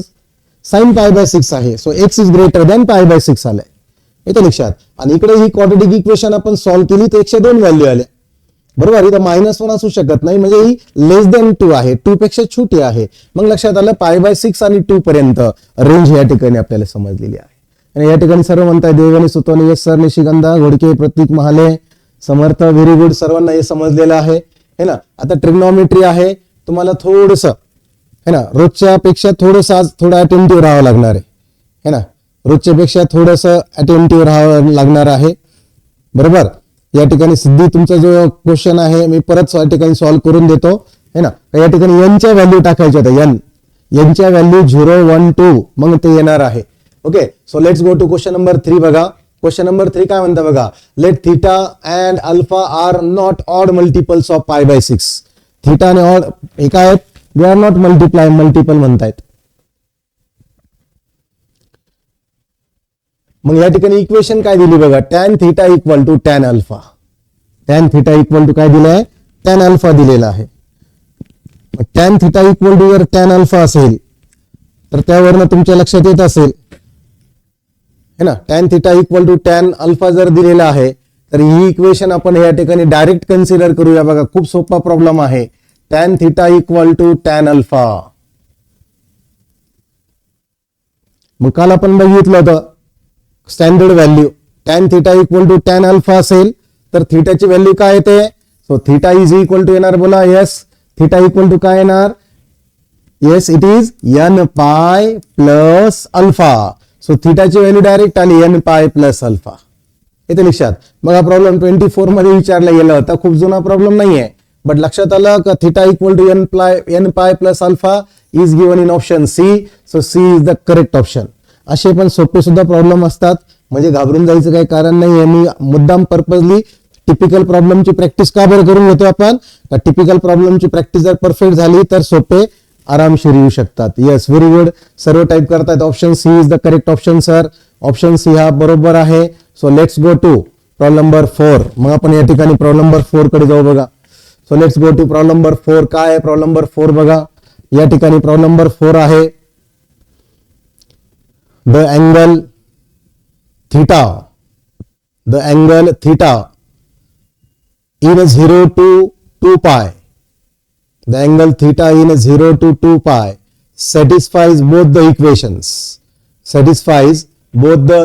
साइन π/6 आहे. So x is greater than π/6 आलाय येते लक्षात. आणि इकडे ही क्वाड्रॅटिक इक्वेशन आपण सॉल्व्ह केली तर 102 व्हॅल्यू आल्या बरोबर. इथं -1 असू शकत नाही, म्हणजे ही लेस दॅन 2 आहे, 2 पेक्षा छोटी आहे. मग लक्षात आलं π/6 आणि 2 पर्यंत रेंज या ठिकाणी आपल्याला समजलेली आहे. आणि या ठिकाणी सर्व म्हणताय देवयानी सुतोनी, यस सर, निशिगंधा घोडके, प्रतीक महाले, समर्थ, व्हेरी गुड, सर्वांना हे समजलेलं आहे है ना. आता ट्रिग्नॉमेट्री आहे, तुम्हाला थोडस है ना रोजच्या पेक्षा थोडस आज थोडं अटेंटिव्ह राहावं लागणार आहे ना, रोजच्या पेक्षा थोडस अटेंटिव्ह राहावं लागणार आहे. बरोबर. या ठिकाणी सिद्धी तुमचा जो क्वेश्चन आहे मी परत या ठिकाणी सॉल्व्ह करून देतो है ना. या ठिकाणी एनच्या व्हॅल्यू टाकायच्या होत्या, एनच्या व्हॅल्यू 0, 1, 2 मग ते येणार आहे. Okay, so let's go to question number 3. बघा क्वेश्चन नंबर 3 काय म्हणता बघा. Let theta and alpha are not odd multiples of π/6. Theta आणि ऑड हे काय आहेत, दे आर नॉट मल्टिपल म्हणतायत. मग या ठिकाणी इक्वेशन काय दिली बघा, tan theta equal to tan alpha. tan theta equal to काय दिलंय, tan अल्फा दिलेला आहे. tan थीटा इक्वल टू जर tan अल्फा असेल तर त्यावरनं तुमच्या लक्षात येत असेल है ना, tan theta equal to tan alpha जर दिलेला आहे तर ही इक्वेशन आपण या ठिकाणी डायरेक्ट कन्सिडर करूया. बघा खूप सोपा प्रॉब्लेम आहे. tan theta equal to tan alpha. मग काल आपण बघितलं होतं standard value tan theta equal to tan alpha असेल तर थीटाची व्हॅल्यू काय येते. So theta is equal to येणार, बोला यस. थीटा इक्वल टू काय येणार, yes it is n π plus alpha. सो थीटाची व्हॅल्यू डायरेक्ट आली n π प्लस अल्फा. येते लक्षात. बघा प्रॉब्लेम 24 मध्ये विचारला गेला होता, खूप जुना प्रॉब्लेम नाहीये, बट लक्षात आलं का theta equal to n π plus alpha is given in option C. So C is the correct option. असे पण सोपे सुद्धा प्रॉब्लेम असतात, म्हणजे घाबरून जायचं काही कारण नाही. मी मुद्दाम पर्पजली टिपिकल प्रॉब्लेमची प्रॅक्टिस का बरं करून घेतो आपण, टिपिकल प्रॉब्लेमची प्रॅक्टिस जर परफेक्ट झाली तर सोपे आरामशीर येऊ शकतात. Yes, very good. सर्व टाईप करतायत. Option C is the correct option sir. Option C हा बरोबर आहे. So let's go to problem number 4. मग आपण या ठिकाणी प्रॉब्लेम नंबर 4 कडे जाऊ. बघा so let's go to problem number 4. काय आहे प्रॉब्लेम नंबर 4 बघा. या ठिकाणी प्रॉब्लेम नंबर 4 आहे the angle theta in 0 to 2 pi. The angle theta in 0 to 2 pi satisfies both the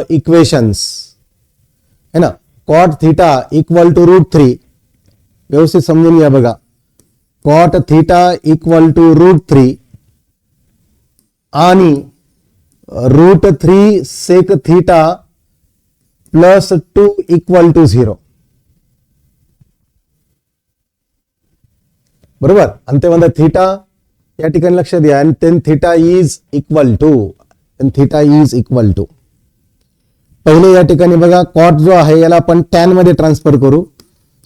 equations. है ना. cot theta equal to √3. व्यवस्थित समजून घ्या बघा. cot theta equal to √3 आणि √3 sec theta plus 2 equal to 0. बरोबर. आणि ते म्हणतात थीटा या ठिकाणी लक्ष द्या, आणि tan theta is equal to पहिले या ठिकाणी बघा कॉट जो आहे याला आपण टॅन मध्ये ट्रान्सफर करू.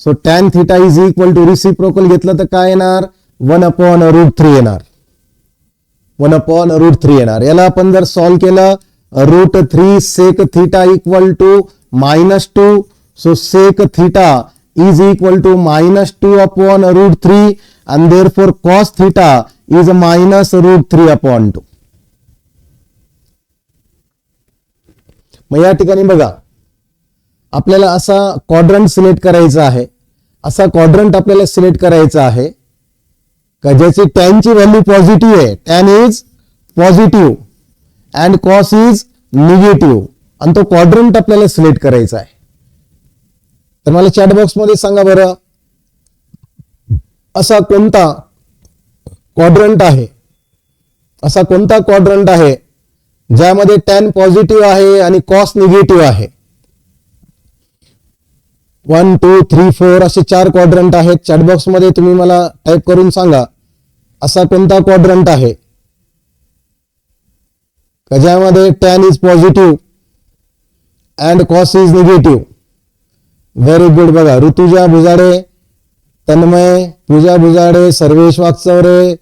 So tan theta is equal to reciprocal घेतलं तर काय येणार, 1/√3 येणार. 1/√3 येणार. याला आपण जर सॉल्व्ह केलं √3 sec theta equal to -2. So sec theta is equal to -2/√3 and therefore cos theta is -√3/2. मग या ठिकाणी बघा आपल्याला असा क्वाड्रंट सिलेक्ट करायचा आहे. असा क्वाड्रंट आपल्याला सिलेक्ट करायचा आहे का ज्याची tan ची व्हॅल्यू पॉझिटिव्ह आहे. tan is positive and cos is negative, आणि तो क्वाड्रंट आपल्याला सिलेक्ट करायचा आहे. तर मला चॅट बॉक्स मध्ये सांगा बरं असा कोणता क्वाड्रंट आहे ज्यामध्ये tan पॉझिटिव्ह आहे आणि cos निगेटिव्ह आहे. 1 2 3 4 असे 4 क्वाड्रंट आहेत. चॅट बॉक्स मध्ये तुम्ही मला टाईप करून सांगा असा कोणता क्वाड्रंट आहे ज्यामध्ये tan is positive and cos is negative. Very good. बघा ऋतुजा भुजाडे, तन्मय, पूजा भुजाडे, सर्वेश वागचौरे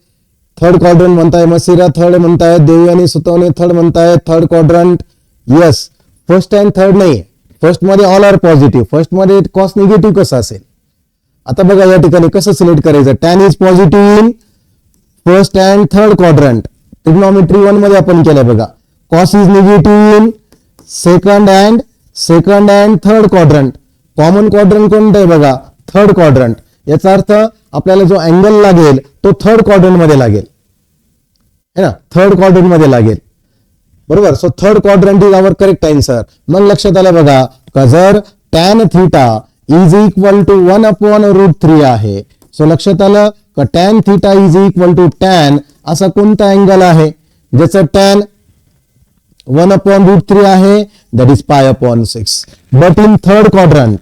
थर्ड क्वाड्रंट म्हणताय, मसिरा थर्ड म्हणताय, देवयानी सुतवणे थर्ड म्हणताय, third quadrant. Yes, first and third नाही, फर्स्ट मध्ये ऑल आर पॉझिटिव्ह, फर्स्ट मध्ये cos निगेटिव्ह कसं असेल. आता बघा या ठिकाणी कसं सिलेक्ट करायचं. tan is positive in first and third quadrant. Trigonometry 1 मध्ये आपण केलं बघा. cos is negative in second and third quadrant. Common quadrant कोणतं आहे बघा, थर्ड क्वाड्रंट. याचा अर्थ आपल्याला जो अँगल लागेल तो थर्ड क्वाड्रंट मध्ये लागेल है ना, थर्ड क्वाड्रंट मध्ये लागेल. बरोबर. So third quadrant is our correct answer. मग लक्षात आलं बघा का जर tan theta is equal to 1/√3 आहे. सो लक्षात आलं का tan theta is equal to tan असा कोणता अँगल आहे ज्याचं tan 1/√3 आहे, that is π/6. But in third quadrant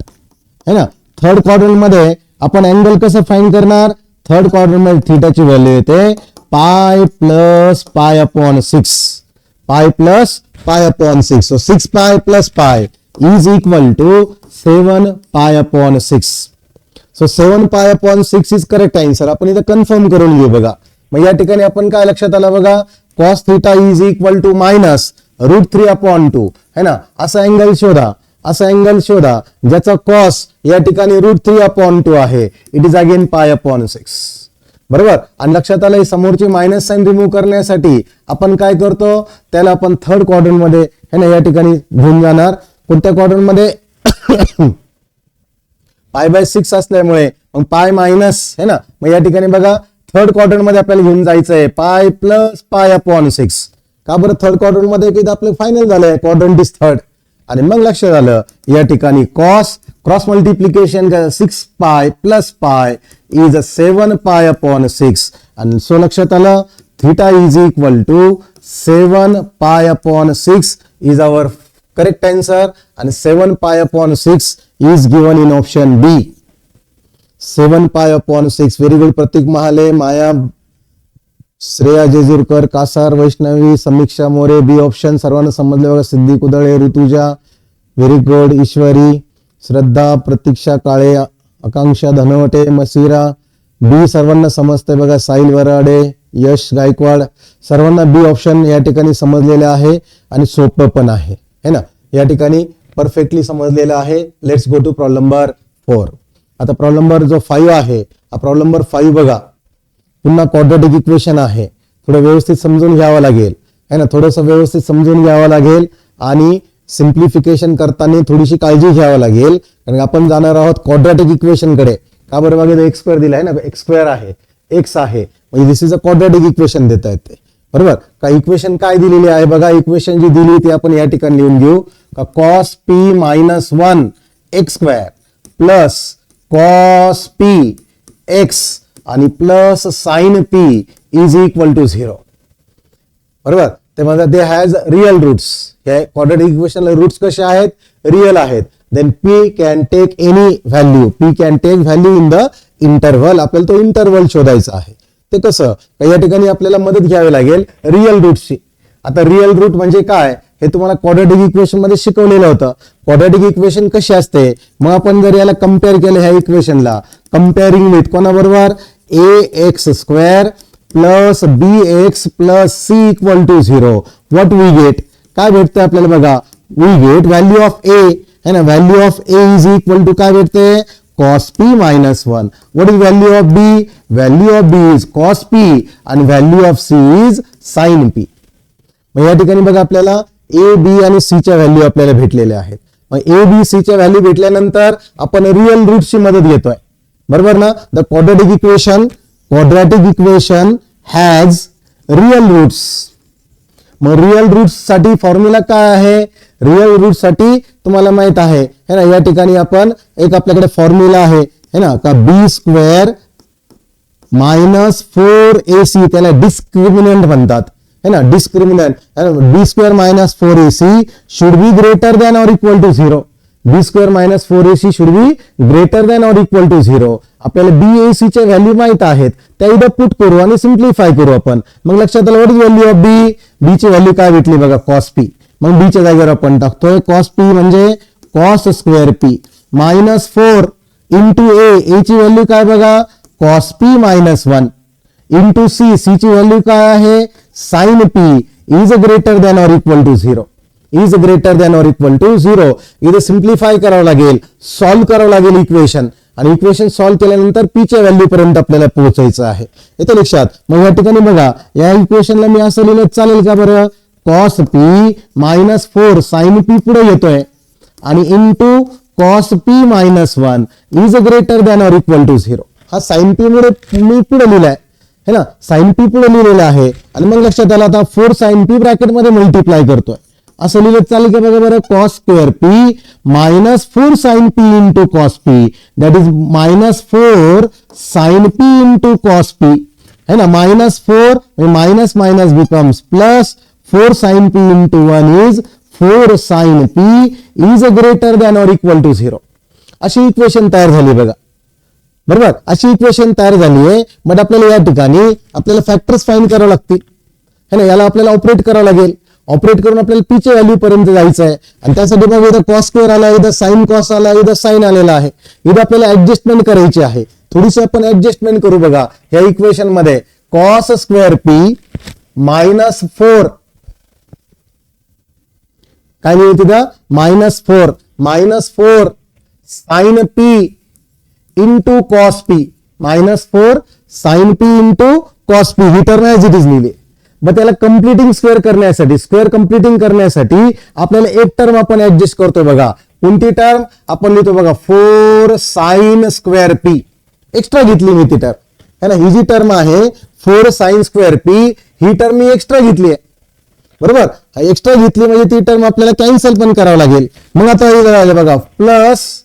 है ना, थर्ड क्वाड्रंट मध्ये आपण अँगल कसं फाइंड करणार? थर्ड क्वाड्रंट मध्ये थीटाची व्हॅल्यू येते पाय plus π/6. Pi plus π/6. So 6π plus pi is equal to 7π/6. So 7π/6 is correct answer. आपण इथं कन्फर्म करून घेऊ बघा. मग या ठिकाणी आपण काय लक्षात आलं बघा, cos theta is equal to -√3/2 है ना. असा अँगल शोधा, असा अँगल शोधा ज्याचा cos या ठिकाणी √3/2 आहे. It is again π/6. बरोबर. आणि लक्षात आलं समोरची मायनस साइन रिमूव्ह करण्यासाठी आपण काय करतो, त्याला आपण थर्ड क्वाड्रंट मध्ये है ना या ठिकाणी घेऊन जाणार. कोणत्या क्वाड्रंट मध्ये? π/6 असल्यामुळे मग पाय मायनस है ना. मग या ठिकाणी बघा थर्ड क्वाड्रंट मध्ये आपल्याला घेऊन जायचंय पाय प्लस π/6. का बरं? थर्ड क्वाड्रंट मध्ये की आपलं फायनल झालंय, क्वाड्रंट इज थर्ड. आणि मग लक्षात आलं या ठिकाणी cos cross multiplication 6π plus pi is 7π/6. आणि सो लक्षात आलं theta is equal to 7π/6 is our correct answer. आणि 7π/6 is given in option B. 7π/6. Very good. Pratik Mahale, Maya, Shreya Jejurkar, Kasar, Vaishnavi, Samiksha More. B option सर्वांना समजले बघा. Siddhi Kudale, Rutuja, very good. Ishwari, Shraddha, Pratiksha Kale, Akanksha Dhanwate, Masira. B सर्वांना समजते बघा. साहिल वराडे, यश गायकवाड, सर्वांना बी ऑप्शन या ठिकाणी समजलेले आहे आणि सोपं पण आहे है ना. या ठिकाणी परफेक्टली समजलेलं आहे. Let's go to problem number 4. आता प्रॉब्लेम नंबर जो 5 आहे, हा प्रॉब्लेम नंबर 5 बघा. पुन्हा क्वाड्रॅटिक इक्वेशन आहे. थोडं व्यवस्थित समजून घ्यावं लागेल है ना, थोडंसं व्यवस्थित समजून घ्यावं लागेल आणि सिम्प्लिफिकेशन करताना थोडीशी काळजी घ्यावं लागेल, कारण आपण जाणार आहोत क्वाड्रॅटिक इक्वेशन कडे. का बरं? मागे x² दिला आहे ना, x² आहे, x आहे, म्हणजे दिस इज अ क्वाड्रॅटिक इक्वेशन देता येते. बरोबर का? इक्वेशन काय दिलेली आहे बघा. इक्वेशन जी दिली ती आपण या ठिकाणी लिहून घेऊ का cos p - 1 x² plus cos p x आणि plus sin p is equal to 0. बरोबर. ते म्हणतात दे हॅज रिअल रूट्स. हे क्वाड्रॅटिक इक्वेशनला रूट्स कसे आहेत? रिअल आहेत. Then p can take any value. p can take value in the interval. आपल्याला तो इंटरव्हल शोधायचा आहे. ते कसं? या ठिकाणी आपल्याला मदत घ्यावी लागेल रिअल रूट्सची. आता रिअल रूट म्हणजे काय हे तुम्हाला क्वाड्रॅटिक इक्वेशन मध्ये शिकवलेलं होतं. क्वाड्रॅटिक इक्वेशन कशी असते? मग आपण जर याला कम्पेअर केलं ह्या इक्वेशनला, कम्पेअरिंग विथ कोणाबरोबर? ax² plus bx plus c equal to 0. What we get? काय भेटते आपल्याला बघा? We get value of a है ना. Value of a is equal to काय भेटते? cos p - 1. What is value of b? Value of b is cos p आणि value of c is sin p. मग या ठिकाणी बघा आपल्याला a b आणि c च्या व्हॅल्यू आपल्याला भेटलेल्या आहेत. मग a b c च्या व्हॅल्यू भेटल्यानंतर आपण रिअल रूटची मदत घेतोय. बरोबर ना. The quadratic equation has real roots. मग रिअल रूट्स साठी फॉर्म्युला काय आहे? रिअल रूट साठी तुम्हाला माहित आहे है ना. या ठिकाणी आपण एक आपल्याकडे फॉर्म्युला आहे है ना का b² - 4ac, त्याला डिस्क्रिमिनंट म्हणतात है ना. Discriminant b² - 4ac should be greater than or equal to 0. b² - 4ac should be greater than or equal to 0. आपल्याला bac च्या व्हॅल्यू माहित आहेत, त्या इथं पुट करू आणि सिम्प्लिफाय करू आपण. मग लक्षात आलं what is value of b? b ची व्हॅल्यू काय भेटली बघा? cos p. मग b च्या जागेवर आपण टाकतोय cos p म्हणजे cos² p minus 4 into a ची व्हॅल्यू काय बघा? cos p - 1 into c. c ची व्हॅल्यू काय आहे? sin p is greater than or equal to 0. Is greater than or equal to 0. इथे सिम्प्लिफाय करावं लागेल, सॉल्व्ह करावं लागेल इक्वेशन, आणि इक्वेशन सॉल्व्ह केल्यानंतर p च्या व्हॅल्यू पर्यंत आपल्याला पोहोचायचं आहे. येते लक्षात. मग या ठिकाणी बघा या इक्वेशनला मी असं लिहिलं चालेल का बरं? cos p - 4 sin p पुढे येतोय आणि into cos p - 1 is greater than or equal to 0. हा sin p मुळे मी पुढे लिहिलाय है ना, साइन पी पुढे लिहिलेलं आहे आणि मग लक्षात आलं आता 4 साइन पी ब्रॅकेटमध्ये मल्टिप्लाय करतोय, असं लिहिलं चालेल का बघा बरं. Cos square p minus 4 sine P into cos p, that is minus 4 sine P into cos p, है ना. -4 minus minus becomes plus 4 sine P into 1 is 4 sine P is greater than or equal to 0. अशी equation तयार झाली बघा, बरोबर. अशी equation तयार झाली आहे. बट आपल्याला या ठिकाणी आपल्याला फॅक्टर्स फाइंड करावं लागतील, है ना. याला आपल्याला ऑपरेट करावं लागेल. ऑपरेट करून आपल्याला पी च्या व्हॅल्यू पर्यंत जायचं आहे आणि त्यासाठी मग इथं कॉस स्क्वेअर आला, इथं साइन कॉस आला, इथं साइन आलेला आहे. इथं आपल्याला ऍडजस्टमेंट करायची आहे. थोडीशी आपण ऍडजस्टमेंट करू बघा या इक्वेशन मध्ये. कॉस स्क्वेअर पी -4 काय लिहिलं तिथं -4 sine P into cos p, -4 sine P into cos p, ही टर्म ऍज इट इज लिहिली. मग त्याला कम्प्लिटिंग स्क्वेअर कम्प्लिटिंग करण्यासाठी आपल्याला एक टर्म आपण ऍडजस्ट करतोय बघा. कोणती टर्म आपण लिहितो बघा, 4 साइन स्क्वेअर पी एक्स्ट्रा घेतली मी ती टर्म, है ना. ही जी टर्म आहे 4 साइन स्क्वेअर पी, ही टर्म मी एक्स्ट्रा घेतली आहे, बरोबर. एक्स्ट्रा घेतली म्हणजे ती टर्म आपल्याला कॅन्सल पण करावं लागेल. मग आता हे झालं बघा, प्लस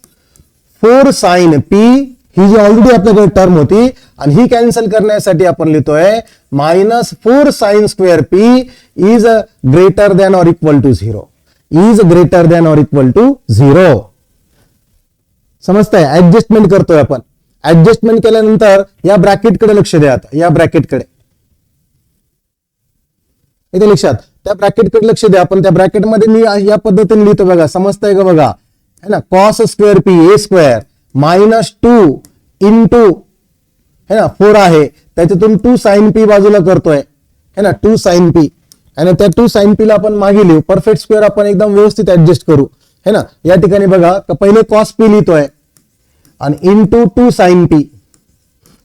4 साइन पी, ही जी ऑलरेडी आपल्याकडे टर्म होती आणि ही कॅन्सल करण्यासाठी आपण लिहितोय -4 sine square p is greater than or equal to 0, is greater than or equal to 0. समजतंय. ऍडजस्टमेंट करतोय आपण. ऍडजस्टमेंट केल्यानंतर या ब्रॅकेटकडे लक्ष द्या. आता या ब्रॅकेटकडे इथे लक्षात, त्या ब्रॅकेटकडे लक्ष द्या. आपण त्या ब्रॅकेटमध्ये मी या पद्धतीने लिहितो बघा, समजतंय का बघा, है ना. Cos square P A square -2 into, है ना, 4 आहे त्याच्यातून 2 साइन पी बाजूला करतोय, है ना, 2 साइन पी, आणि त्या 2 साइन पी ला आपण मागे लिहू. परफेक्ट स्क्वेअर आपण एकदम व्यवस्थित ऍडजस्ट करू, है ना. या ठिकाणी बघा पहिले कॉस पी लिहितोय आणि इंटू 2 साइन पी.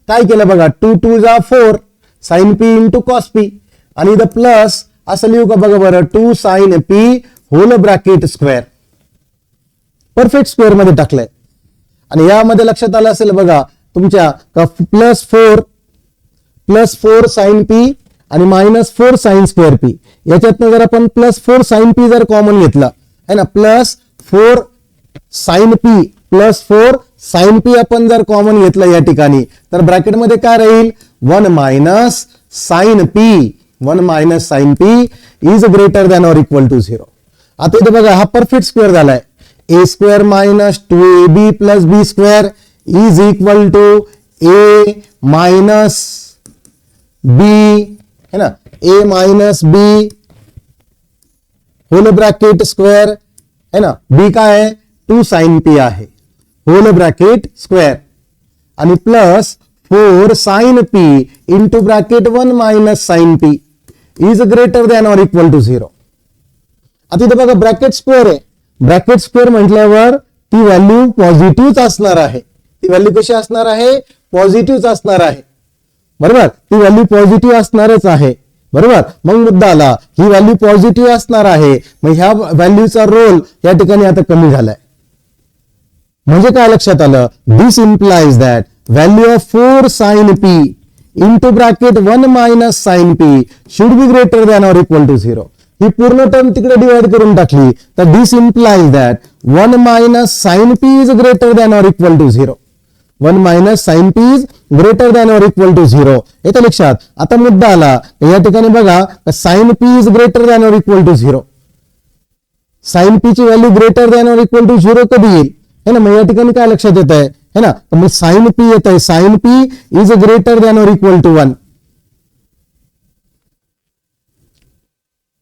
काय केलं बघा, 2 2 जा 4 sine P into cos p, आणि इथं प्लस असं लिहू का बघा बरं, 2 sine p whole bracket square. Perfect square मध्ये टाकलंय. आणि यामध्ये लक्षात आलं असेल बघा तुमच्या +4 साइन पी आणि -4 साइन स्क्वेअर पी, याच्यातनं जर आपण +4 साइन पी जर कॉमन घेतला, है ना, +4 साइन पी +4 साइन पी आपण जर कॉमन घेतलं या ठिकाणी, तर ब्रॅकेटमध्ये काय राहील, 1 minus sine P is greater than or equal to 0. आता इथे बघा हा परफेक्ट स्क्वेअर झालाय. a square minus 2ab plus b square is equal to a minus b, है ना, a minus b whole bracket square, है ना. b काय आहे, 2 साइन पी आहे होल ब्रॅकेट स्क्वेअर, आणि plus 4 sine P into bracket 1 minus sine P is greater than or equal to 0. आता इथे बघा ब्रॅकेट स्क्वेअर आहे. ब्रॅकेट स्क्वेअर म्हटल्यावर ती व्हॅल्यू पॉझिटिव्ह असणार आहे. ती व्हॅल्यू कशी असणार आहे, पॉझिटिव्ह असणार आहे, बरोबर. ती व्हॅल्यू पॉझिटिव्ह असणारच आहे, बरोबर. मग मुद्दा आला, ही व्हॅल्यू पॉझिटिव्ह असणार आहे, मग ह्या व्हॅल्यूचा रोल या ठिकाणी आता कमी झालाय. म्हणजे काय लक्षात आलं, this implies that value of 4 sine P into bracket 1 minus sine P should be greater than or equal to 0. ही पूर्ण टर्म तिकडे डिवाइड करून टाकली तर this implies that 1 minus sine P is greater than or equal to 0. 1 minus sine P is greater than or equal to 0. येतं लक्षात. आता मुद्दा आला या ठिकाणी बघा, sine P is greater than or equal to 0. Sine P ची value greater than or equal to 0 कधी येईल, है ना. मग या ठिकाणी काय लक्षात येत आहे, है ना, मग साइन पी येत आहे, sine P is greater than or equal to 1.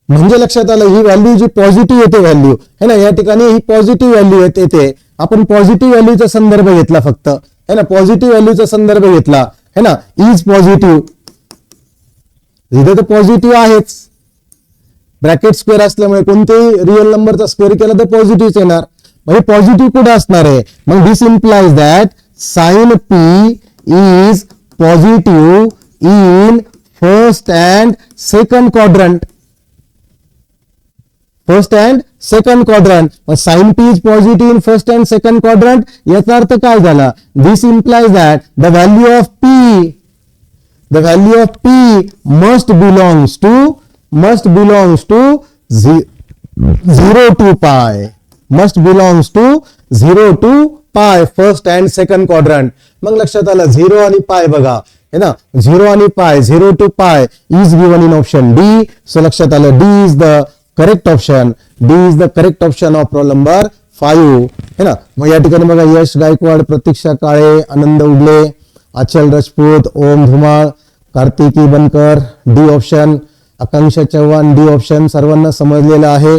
म्हणजे लक्षात आलं ही व्हॅल्यू जी पॉझिटिव्ह येते व्हॅल्यू, है ना, या ठिकाणी ही पॉझिटिव्ह व्हॅल्यू येते. आपण पॉझिटिव्ह व्हॅल्यूचा संदर्भ घेतला फक्त, है ना, पॉझिटिव्ह व्हॅल्यूचा संदर्भ घेतला, है ना. इज पॉझिटिव्ह, इथे तर पॉझिटिव्ह आहेच. ब्रॅकेट स्क्वेअर असल्यामुळे कोणतेही रिअल नंबरचा स्क्वेअर केला तर पॉझिटिव्ह येणार. म्हणजे पॉझिटिव्ह कुठे असणार आहे, मग this implies that sine P is positive in first and second quadrant. First and second quadrant. Sine P is positive in first and second quadrant. याचा अर्थ काय झाला, this implies that the value of P, the value of P must belongs to 0 to pi, must belongs to 0 to pi, first and second quadrant. मग लक्षात आलं 0 आणि पाय बघा है ना, 0 आणि पाय, 0 to पाय is given in option D. So लक्षात आलं D is the correct option. D is the correct option of problem number 5 है ना. मग या ठिकाणी बघा यश गायकवाड, प्रतीक्षा काळे, आनंद उगले, अचल राजपूत, ओम धुमाळ, कार्तिकी बनकर डी ऑप्शन, आकांक्षा चव्हाण डी ऑप्शन. सर्वांना समजलेलं आहे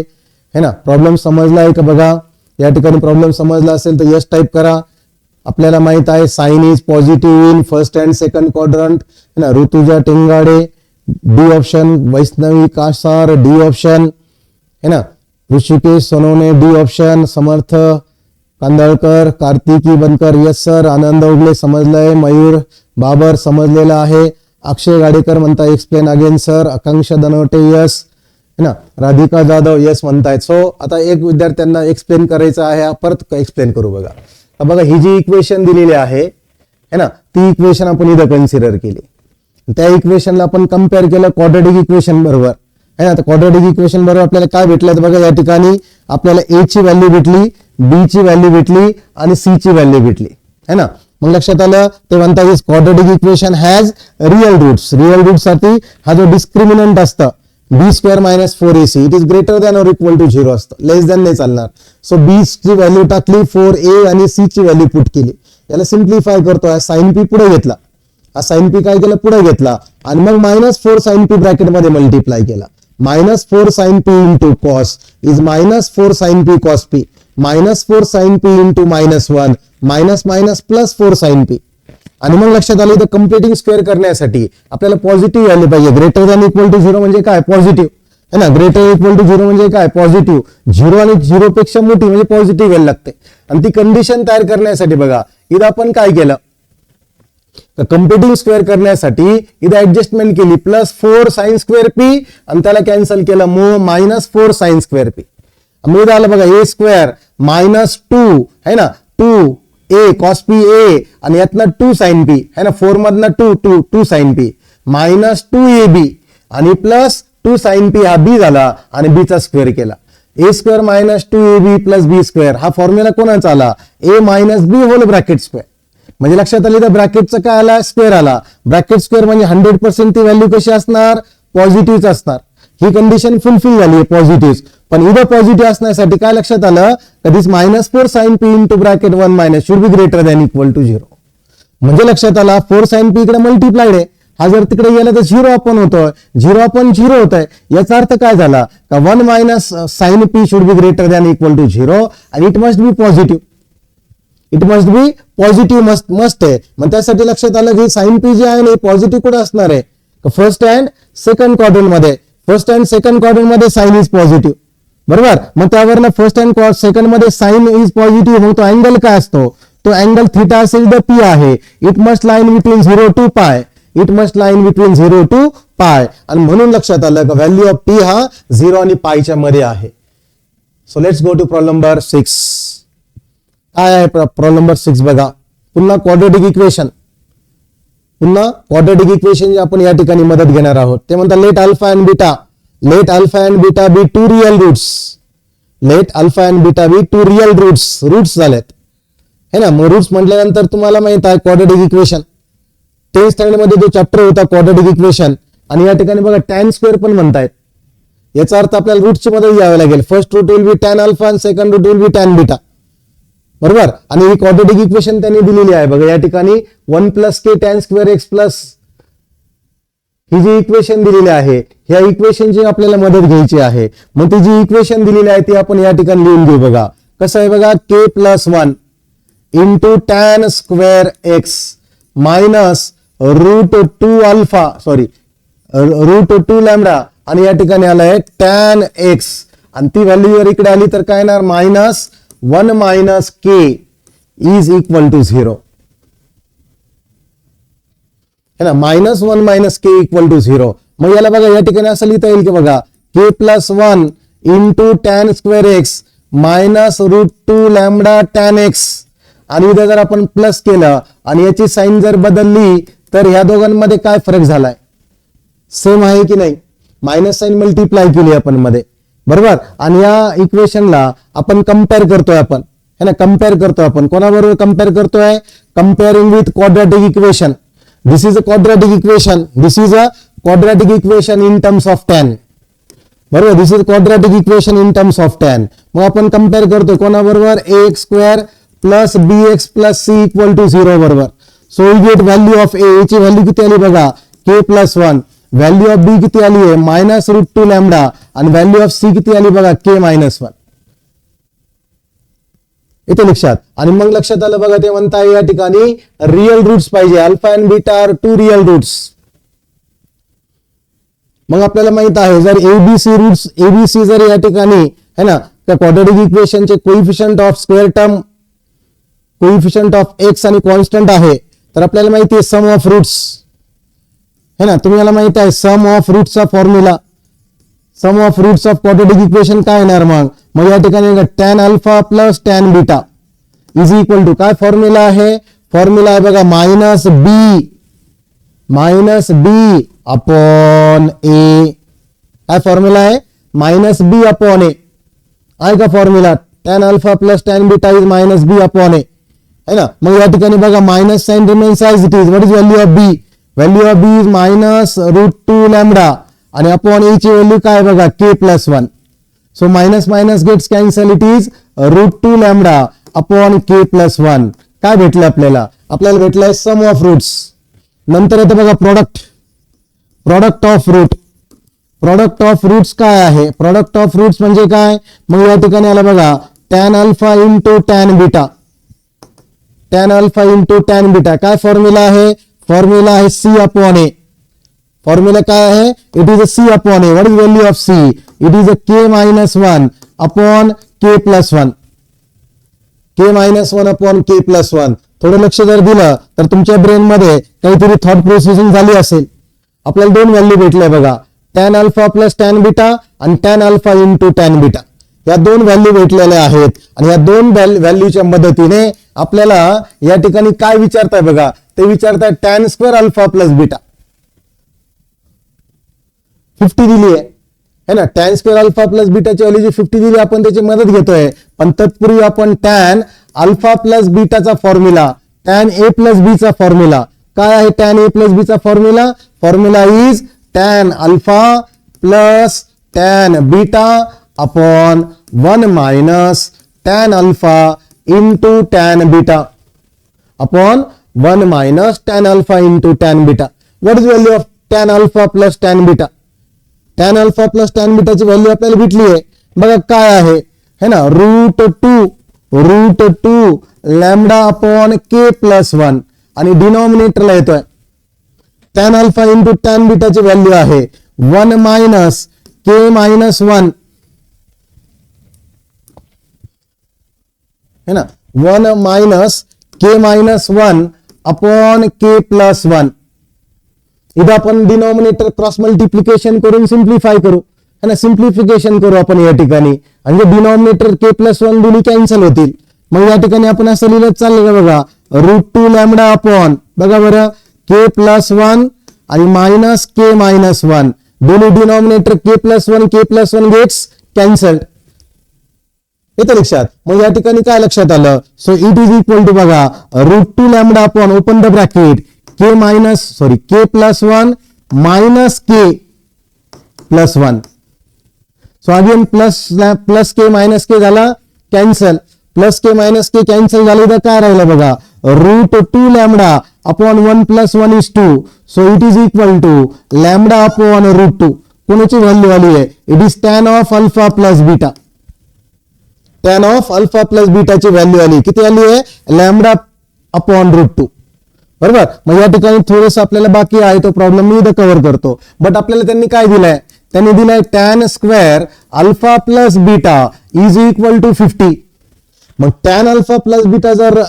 है ना. प्रॉब्लेम समजला आहे का बघा. या ठिकाणी प्रॉब्लेम समजला असेल तर यस टाईप करा. आपल्याला माहित आहे sine is positive in first and second quadrant है ना. Rutuja Tengade D option, Vaishnavi Kasar D option है ना, Rishikesh Sonawane D option, Samarth Kandalkar, Kartiki Bankar yes sir, Anand Ugale समजलंय, मयूर बाबर समजलेला आहे, अक्षय गाडेकर म्हणता explain again sir, Akanksha Danwate yes है ना, राधिका जाधव यस म्हणतायत. सो आता एक विद्यार्थ्यांना एक्सप्लेन करायचं आहे, परत एक्सप्लेन करू बघा. बघा ही जी इक्वेशन दिलेली आहे है ना, ती इक्वेशन आपण इथं कन्सिडर केली. त्या इक्वेशनला आपण कम्पेअर केलं क्वाड्रॅटिक इक्वेशन बरोबर है ना. तर क्वाड्रॅटिक इक्वेशन बरोबर आपल्याला काय भेटलं बघा. या ठिकाणी आपल्याला ए ची व्हॅल्यू भेटली, बी ची व्हॅल्यू भेटली आणि सी ची व्हॅल्यू भेटली है ना. मग लक्षात आलं ते म्हणतात quadratic equation has real roots. Real root साठी हा जो डिस्क्रिमिनंट असतं B square minus 4ac it is greater than or equal to 0 असतं, लेस दॅन नाही चालणार. सो बी ची व्हॅल्यू टाकली 4a आणि सी ची व्हॅल्यू पुट केली. याला सिम्प्लिफाय करतो, साइन पी पुढे घेतला, हा साइन पी काय केलं पुढे घेतला आणि मग -4 sin p ब्रॅकेट मध्ये मल्टिप्लाय केला. -4 sin p into cos is -4 sin p cos p, -4 sin p into -1 minus plus 4 sin p. आणि मग लक्षात आलं इथं कम्प्लिटिंग स्क्वेअर करण्यासाठी आपल्याला पॉझिटिव्ह व्हॅल्यू पाहिजे. ग्रेटर दॅन इक्वल टू 0 म्हणजे काय पॉझिटिव्ह है ना. ग्रेटर इक्वल टू 0 म्हणजे काय पॉझिटिव्ह. 0 आणि 0 पेक्षा मोठी म्हणजे पॉझिटिव्ह व्हॅल्यू लागते. आणि ती कंडिशन तयार करण्यासाठी बघा इथं आपण काय केलं, कम्प्लिटिंग स्क्वेअर करण्यासाठी इथं ऍडजस्टमेंट केली, +4 sin स्क्वेअर p आणि त्याला कॅन्सल केलं -4 sin स्क्वेअर p. मग आलं बघा a स्क्वेअर -2 है ना, 2a cos p a आणि यातनं 2 sin p है ना, 4 मधनं 2 sin p -2ab आणि +2 sin p हा b झाला आणि b चा स्क्वेअर केला. a square -2ab + b square हा फॉर्म्युला कोणाचा आला, a - b whole bracket square. म्हणजे लक्षात आली तर ब्रॅकेटचं काय आला स्क्वेअर आला. ब्रॅकेट स्क्वेअर म्हणजे 100% ती व्हॅल्यू कशी असणार पॉझिटिव्ह असणार. ही कंडिशन फुलफिल झाली पॉझिटिव्ह. पण इथं पॉझिटिव्ह असण्यासाठी काय लक्षात आलं कधीच -4 sin p into bracket 1 minus should be greater than equal to 0. म्हणजे लक्षात आला 4 sin p इकडे मल्टिप्लाइड आहे, हा जर तिकडे गेला तर 0 आपण होतोय, 0 आपण 0 होत आहे. याचा अर्थ काय झाला का 1 - sin p should be greater than equal to 0 आणि it must be positive. It must be positive must आहे. मग त्यासाठी लक्षात आलं की साइन पी जे आहे ना पॉझिटिव्ह कुठे असणार आहे फर्स्ट अँड सेकंड क्वाड्रंट मध्ये. फर्स्ट अँड सेकंड क्वाड्रंट मध्ये साइन इज पॉझिटिव्ह बरोबर. मग त्यावरनं फर्स्ट अँड सेकंड मध्ये साइन इज पॉझिटिव्ह. मग तो अँगल काय असतो, तो अँगल थीटा असेल तर पी आहे. It must line between 0 to पाय, it must line between 0 to पाय. आणि म्हणून लक्षात आलं का व्हॅल्यू ऑफ पी हा 0 आणि पायच्या मध्ये आहे. So let's go to problem number 6. काय आहे प्रॉब्लेम नंबर 6 बघा. पुन्हा क्वाड्रॅटिक इक्वेशन, पुन्हा क्वाड्रॅटिक इक्वेशन जे आपण या ठिकाणी मदत घेणार आहोत. ते म्हणतात let alpha and beta be two real roots. Let alpha and beta be two real roots झालेत है ना. मग रूट्स म्हटल्यानंतर तुम्हाला माहित आहे क्वाड्रॅटिक इक्वेशन 10th स्टँडर्ड मध्ये जो चॅप्टर होता क्वाड्रॅटिक इक्वेशन. आणि या ठिकाणी बघा टॅन स्क्वेअर पण म्हणतायत. याचा अर्थ आपल्याला रूटची मदत घ्यावी लागेल. First root will be tan alpha आणि second root will be tan beta बरोबर. आणि ही क्वाड्रॅटिक इक्वेशन त्यांनी दिलेली आहे बघा या ठिकाणी 1 + k tan square x plus ही जी इक्वेशन दिलेली आहे ह्या इक्वेशनची आपल्याला मदत घ्यायची आहे. मग ती जी इक्वेशन दिलेली आहे ती आपण या ठिकाणी लिहून घेऊ बघा. कसं आहे बघा k+1 into tan square x minus √2 alpha √2 lambda आणि या ठिकाणी आलाय टॅन x आणि ती व्हॅल्यू जर इकडे आली तर काय येणार -1 - k इज इक्वल टू 0 है ना. -1 - k इक्वल टू 0. मग याला बघा या ठिकाणी असं लिहिता येईल की बघा k+1 into tan square x minus √2 lambda tan x आणि इथं जर आपण प्लस केलं आणि याची साइन जर बदलली तर ह्या दोघांमध्ये काय फरक झालाय, सेम आहे की नाही, मायनस साइन मल्टिप्लाय केली आपण मध्ये, बरोबर. आणि या इक्वेशनला आपण कम्पेअर करतोय, आपण है ना, कम्पेअर करतोय. आपण कोणाबरोबर कम्पेअर करतोय, comparing with quadratic equation. This is a quadratic equation, this is a quadratic equation in terms of tan, बरोबर. This is quadratic equation in terms of tan. मग आपण कम्पेअर करतोय कोणाबरोबर, ax square plus bx plus c equal to 0 बरोबर. So we get value of a ची value किती आली बघा, k plus 1. Value of b किती आली आहे, मायनस रूट 2 लॅमडा. आणि व्हॅल्यू ऑफ c किती आली बघा, k मायनस 1. इथे लक्षात. आणि मग लक्षात आलं बघा, ते म्हणताय या ठिकाणी रिअल रूट्स पाहिजे, alpha and beta are two real roots. मग आपल्याला माहित आहे जर एबीसी रूट्स, एबीसी जर या ठिकाणी है ना त्या क्वाड्रॅटिक इक्वेशनचे coefficient of square term, coefficient of x आणि कॉन्स्टंट आहे, तर आपल्याला माहिती आहे सम ऑफ रूट्स है ना. तुम्हाला माहित आहे सम ऑफ रूट्सचा formula, sum of roots of quadratic equation काय येणार मग या ठिकाणी tan alpha plus tan beta is equal to काय फॉर्म्युला आहे, फॉर्म्युला आहे बघा मायनस बी अपॉन ए. काय फॉर्म्युला आहे, मायनस बी अपॉन ए आहे का formula. Tan alpha plus tan beta is minus B upon A है ना. मग या ठिकाणी बघा minus sign remains as it is. What is value of B, value of B is minus root 2 lambda आणि upon A ची value काय बघा, k plus 1. So minus minus gets cancel, it is root 2 lambda upon k plus 1. काय भेटलं आपल्याला, आपल्याला भेटलंय सम of roots. नंतर येतं बघा product of root. Product of roots काय आहे, प्रोडक्ट ऑफ रूट्स म्हणजे काय, मग या ठिकाणी आला बघा tan alpha into tan beta, tan alpha into tan beta. काय फॉर्म्युला आहे, फॉर्म्युला आहे सी अपॉन ए. फॉर्म्युला काय आहे, it is a C upon A. What is value of C, it is a k minus 1 upon k plus 1, k minus 1 upon k plus 1. थोडं लक्ष जर दिलं तर तुमच्या ब्रेन मध्ये काहीतरी थॉट प्रोसेसिंग झाली असेल. आपल्याला दोन व्हॅल्यू भेटल्या बघा, tan alpha plus tan beta आणि tan alpha into tan beta. या दोन व्हॅल्यू भेटलेल्या आहेत आणि या दोन व्हॅल्यूच्या मदतीने आपल्याला या ठिकाणी काय विचारताय बघा, ते विचारताय tan square alpha plus beta. 50 दिली आहे ना, टॅन स्क्वेअर अल्फा प्लस बीटाची व्हॅल्यू जी 50 दिली, आपण त्याची मदत घेतोय. पण तत्पूर्वी आपण टॅन अल्फा प्लस बीटाचा formula, tan A plus B चा फॉर्म्युला काय आहे, टॅन ए प्लस बी चा formula, formula is tan alpha plus tan beta upon 1 minus tan alpha into tan beta upon 1 minus tan alpha into tan beta. What is value of tan alpha plus tan beta, tan alpha plus tan बीटाची value आपल्याला भेटली आहे बघा, काय आहे है ना, root 2 lambda upon k plus 1 आणि डिनॉमिनेटरला येतोय टॅन अल्फा इंटू टॅन बीटाची व्हॅल्यू आहे 1 मायनस k मायनस 1 है ना, 1 minus k minus 1 upon k plus 1. इथं आपण डिनॉमिनेटर क्रॉस मल्टिप्लिकेशन करून सिम्प्लिफाय करू है ना, सिम्प्लिफिकेशन करू आपण या ठिकाणी. आणि डिनॉमिनेटर k प्लस 1 दोन्ही कॅन्सल होतील. मग या ठिकाणी आपण असं लिहिलं चाललं बघा, रूट 2 लॅमडा अपॉन बघा बरं k प्लस 1 आणि मायनस k मायनस 1. दोन्ही denominator k plus 1 gets cancelled. येतं लक्षात. मग या ठिकाणी काय लक्षात आलं, so it is equal to बघा root 2 lambda upon open the bracket k plus 1 minus k plus 1. So again plus k minus k झाला cancel, plus k minus k cancel झालं. इथं काय राहिलं बघा, root 2 lambda upon 1 plus 1 is 2. So it is equal to lambda upon root 2. कोणाची value आली आहे, it is tan of alpha plus beta. Tan of alpha plus बीटाची value आली, किती आली आहे, लॅमडा अपॉन रूट 2. बरोबर. मग या ठिकाणी थोडंसं आपल्याला बाकी आहे, तो प्रॉब्लेम मी इथं कव्हर करतो. बट आपल्याला त्यांनी काय दिलंय, त्यांनी दिलाय tan square alpha plus beta is equal to 50. मग टॅन अल्फा प्लस बीटा जर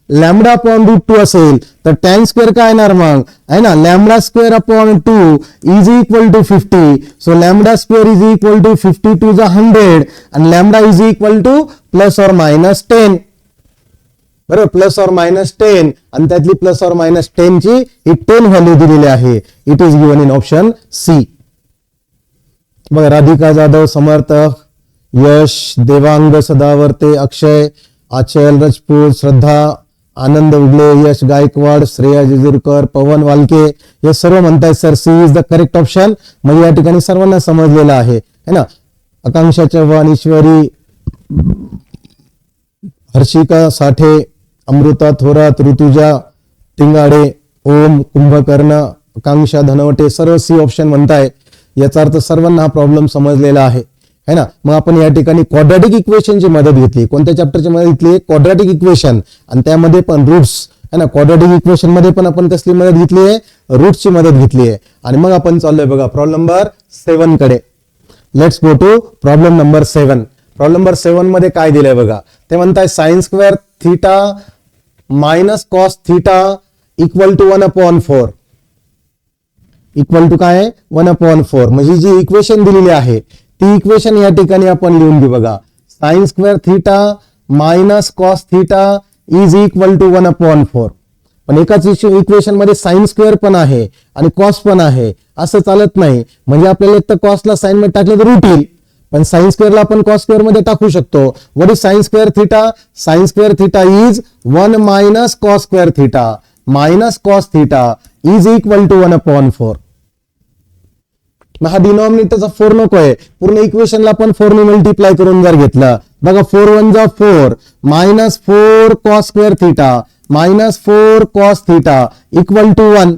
लॅमडा अपॉन रूट 2 असेल तर टॅन स्क्वेअर काय येणार मग आहे ना, lambda square upon 2 is equal to 50. So lambda square is equal to 50 to 100 आणि lambda is equal to plus और मायनस 10. बरोबर, प्लस ऑर मायनस 10 आणि त्यातली प्लस ऑर मायनस 10 ची ही 10 व्हॅल्यू दिलेली आहे. It is given in option C. बघा, राधिका जाधव, समर्थ, यश, देवांग सदावर्ते, अक्षय, आचल राजपूत, श्रद्धा, आनंद उगले, यश गायकवाड, श्रेया जेजुरकर, पवन वालके, हे सर्व म्हणतायत sir C is the correct option. म्हणजे या ठिकाणी सर्वांना समजलेलं आहे है ना. आकांक्षा चव्हाण, ईश्वरी, हर्षिका साठे, अमृता थोरात, ऋतुजा टिंगाडे, ओम कुंभकर्ण, आकांक्षा धनवटे, सर्व सी ऑप्शन म्हणताय. याचा अर्थ सर्वांना हा प्रॉब्लेम समजलेला आहे है ना. मग आपण या ठिकाणी क्वाड्रॅटिक इक्वेशनची मदत घेतली. कोणत्या चॅप्टरची मदत घेतली? Quadratic equation. आणि त्यामध्ये पण रूट्स है ना. क्वाड्रॅटिक इक्वेशन मध्ये पण आपण कसली मदत घेतली आहे? रूट्सची मदत घेतली आहे. आणि मग आपण चाललोय बघा प्रॉब्लेम नंबर 7 कडे. Let's go to problem number 7. Problem number 7 मध्ये काय दिलंय बघा. ते म्हणताय sine square theta minus cos theta equal to 1/4. Equal to काय आहे? 1/4. म्हणजे जी इक्वेशन दिलेली आहे ती इक्वेशन या ठिकाणी आपण लिहून घेऊ बघा. Sine square theta minus cos theta is equal to 1/4. पण एकाच इक्वेशन मध्ये साइन स्क्वेअर पण आहे आणि कॉस पण आहे, असं चालत नाही. म्हणजे आपल्याला एक तर कॉसला साइन मध्ये टाकलं तर रूट येईल, पण साइन स्क्वेअरला आपण कॉस स्क्वेअर मध्ये टाकू शकतो. What is sine square theta? Sine square theta is 1 minus cos square theta minus cos theta is equal to 1/4. हा डिनॉमिनेटरचा 4 नको आहे. पूर्ण इक्वेशनला आपण 4 ने मल्टिप्लाय करून जर घेतलं बघा, 4 1 जा 4 minus 4 cos square theta minus 4 cos theta equal to 1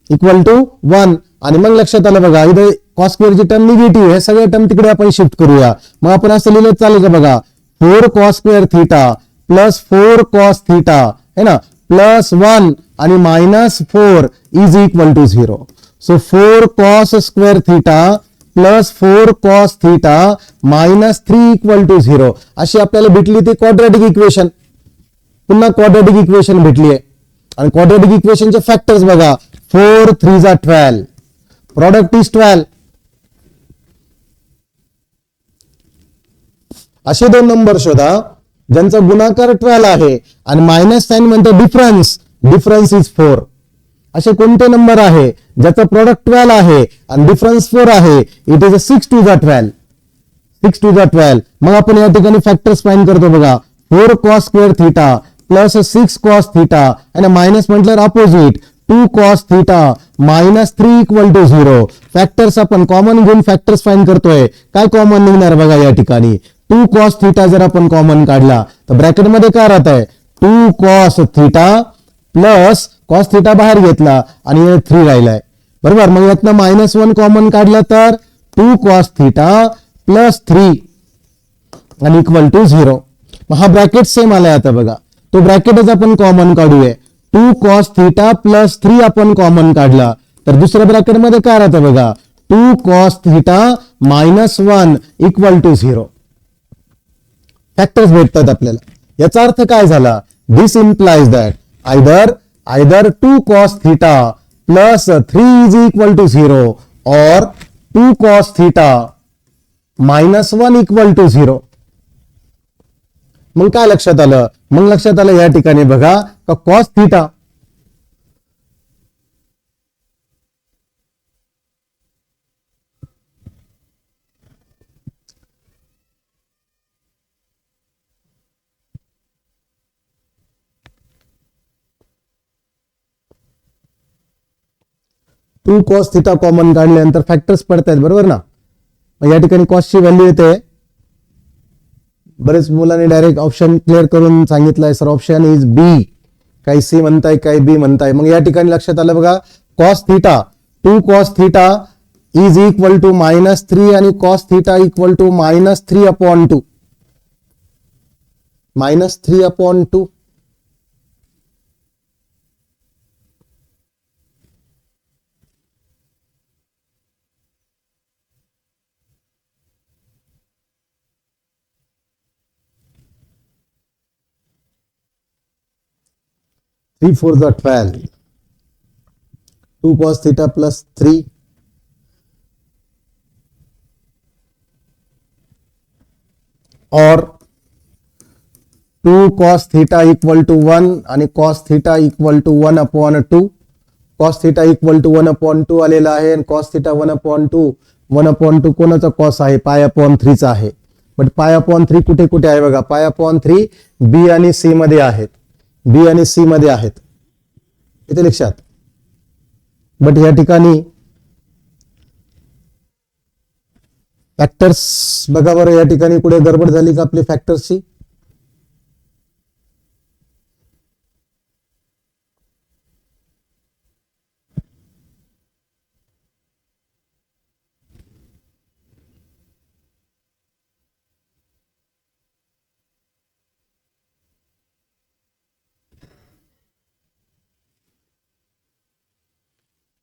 equal to 1. आणि मग लक्षात आलं बघा, इथे कॉस स्क्वेअरची टर्म निगेटिव्ह आहे, सगळे टर्म तिकडे आपण शिफ्ट करूया. मग आपण असं लिहिलं चालेल का बघा, 4 cos square theta plus 4 cos theta है ना प्लस 1 आणि minus 4 is equal to 0. So 4 cos square theta plus 4 cos theta minus 3 equal to 0. अशी आपल्याला भेटली ती क्वाड्रॅटिक इक्वेशन. पुन्हा क्वाड्रॅटिक इक्वेशन भेटली आहे. आणि क्वाड्रॅटिक इक्वेशनचे फॅक्टर्स बघा, 4 3 जा 12, प्रॉडक्ट इज 12. असे दोन नंबर शोधा ज्यांचा गुणाकार 12 आहे आणि मायनस साइन म्हणतो डिफरन्स, डिफरन्स इज 4. असे कोणते नंबर आहे ज्याचा प्रोडक्ट 12 आहे आणि डिफरन्स 4 आहे? इट इज अ 6 2 जा 12. 6 2 जा 12. मग आपण या ठिकाणी फॅक्टर्स फाइंड करतो बघा, 4 cos square theta plus 6 cos theta आणि मायनस म्हटल्यावर opposite 2 cos theta minus 3 equal to 0. Factors आपण कॉमन घेऊन फॅक्टर्स फाइंड करतोय. काय कॉमन निघणार बघा या ठिकाणी, 2 कॉस थीटा जर आपण कॉमन काढला तर ब्रॅकेटमध्ये काय राहत आहे? 2 cos theta plus cos theta बाहेर घेतला आणि 3 राहिलाय बरोबर. मग यातनं -1 कॉमन काढलं तर 2 कॉस थीटा प्लस 3 आणि इक्वल टू 0. मग हा ब्रॅकेट सेम आलाय. आता बघा तो ब्रॅकेटच आपण कॉमन काढूया. 2 कॉस थीटा प्लस 3 आपण कॉमन काढला तर दुसऱ्या ब्रॅकेटमध्ये काय राहतं बघा, 2 cos theta -1 equal to 0. Factors भेटतात आपल्याला. याचा अर्थ काय झाला? This implies that either 2 cos theta plus 3 is equal to 0 or 2 cos theta minus 1 equal to 0. मग काय लक्षात आलं? मग लक्षात आलं या ठिकाणी बघा का cos theta two cos theta common काढल्यानंतर फॅक्टर्स पडतायत बरोबर ना. मग या ठिकाणी कॉसची व्हॅल्यू येते. बरेच मुलांनी डायरेक्ट ऑप्शन क्लिअर करून सांगितलंय सर ऑप्शन इज बी. काही सी म्हणताय काही बी म्हणताय. मग या ठिकाणी लक्षात आलं बघा, cos theta 2 cos theta is equal to -3 आणि cos theta equal to -3/2 -3/2. Three 4 जा 12, 2 cos theta plus 3 और 2 cos theta इक्वल टू 1 आणि cos theta equal to 1/2. cos theta equal to 1/2 आलेला आहे आणि cos theta 1/2 कोणाचा cos आहे? π/3 चा आहे. बट π/3 कुठे कुठे आहे बघा, π/3 बी आणि सी मध्ये आहेत, बी आणि सी मध्ये आहेत इथे लक्षात. बट या ठिकाणी फॅक्टर्स बघा बरं, या ठिकाणी कुठे गडबड झाली का आपली फॅक्टर्सची?